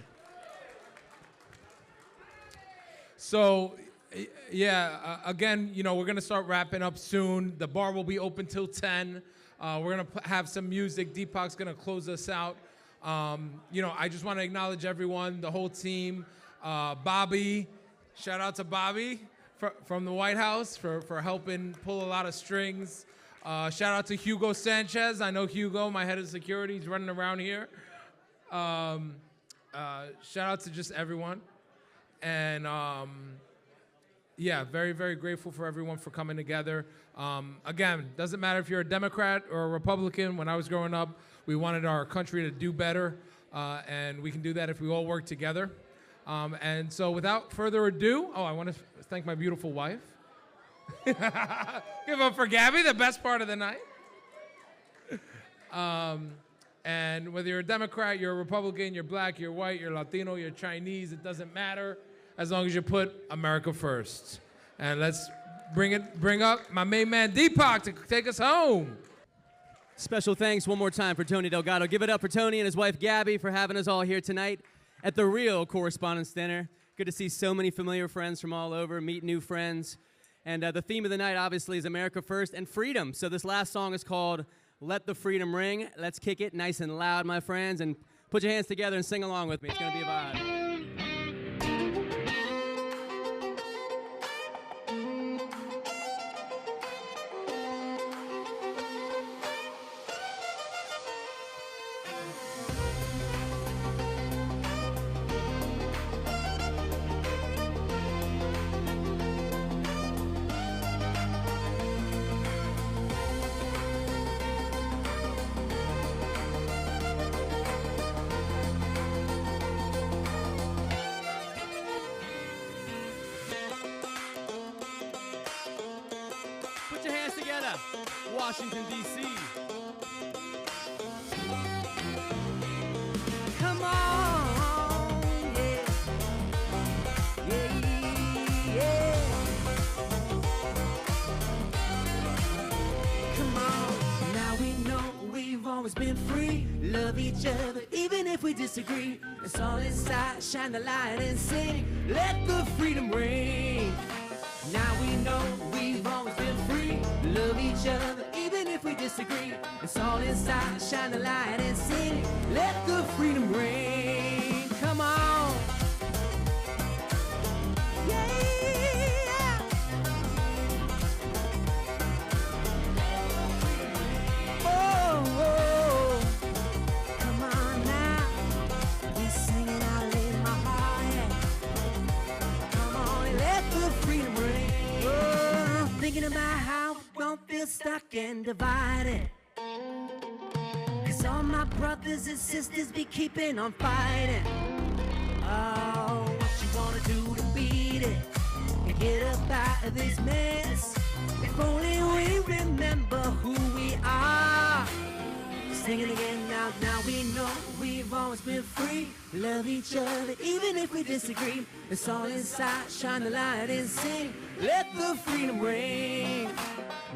So, yeah, again, we're going to start wrapping up soon. The bar will be open till 10. We're going to have some music. Deepak's going to close us out. I just want to acknowledge everyone, the whole team. Bobby, shout out to Bobby from the White House for helping pull a lot of strings. Shout out to Hugo Sanchez. I know Hugo, my head of security, he's running around here. Shout out to just everyone. And yeah, very, very grateful for everyone for coming together. Again, doesn't matter if you're a Democrat or a Republican. When I was growing up, we wanted our country to do better, and we can do that if we all work together. And so without further ado, I want to thank my beautiful wife. Give up for Gabby, the best part of the night. And whether you're a Democrat, you're a Republican, you're black, you're white, you're Latino, you're Chinese, it doesn't matter as long as you put America first. And let's bring up my main man Deepak to take us home. Special thanks one more time for Tony Delgado. Give it up for Tony and his wife Gabby for having us all here tonight at the real Correspondents Dinner. Good to see so many familiar friends from all over, meet new friends. And the theme of the night, obviously, is America First and freedom. So this last song is called Let the Freedom Ring. Let's kick it nice and loud, my friends, and put your hands together and sing along with me. It's going to be a vibe. Washington, D.C. Come on, yeah. Yeah, yeah. Come on. Now we know we've always been free. Love each other, even if we disagree. It's all inside, shine the light and sing. Let the freedom ring. Now we know we've always been free. Love each other, even if we disagree. It's all inside, shine the light and sing. Let the freedom ring. Come on. Yeah. Oh, come on now. We sing it out in my heart. Yeah. Come on, let the freedom ring. Oh, thinking about how don't feel stuck and divided. Cause all my brothers and sisters be keeping on fighting. Oh, what you wanna do to beat it and get up out of this mess? If only we remember who we are. Sing it again now, now we know we've always been free. Love each other even if we disagree. It's all inside, shine the light and sing. Let the freedom ring.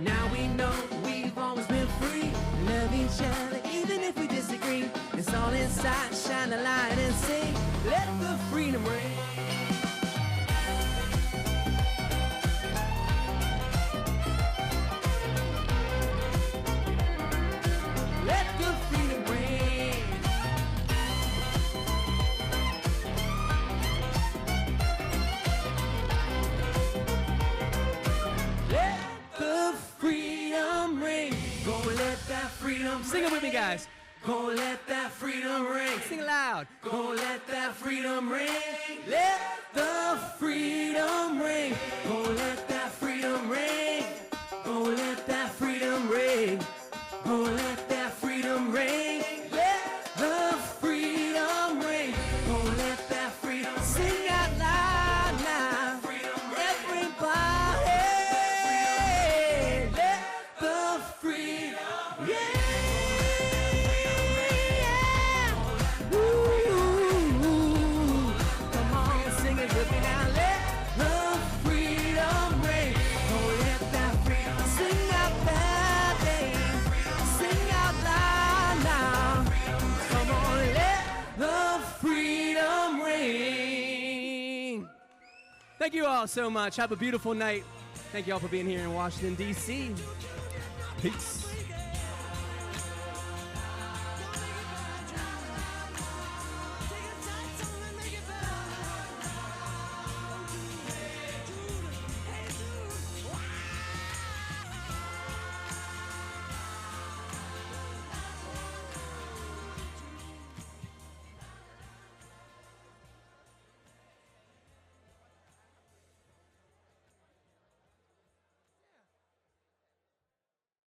Now we know we've always been free. Love each other even if we disagree. It's all inside, shine the light and sing. Let the freedom ring. Let the freedom ring. Let the freedom ring. Go let that freedom Sing it with me, guys. Go let that freedom ring. Sing loud. Go let that freedom ring. Let the freedom ring. Go let that freedom ring. Go let that freedom ring. Go let that freedom ring. Let the freedom ring. Go let that freedom sing out loud now. Everybody. Let the freedom. Yeah. Ooh. Come on, sing it with me now. Let the freedom ring. Go let that freedom sing out that name. Sing out loud now. Come on, let the freedom ring. Thank you all so much. Have a beautiful night. Thank you all for being here in Washington, D.C. Peace.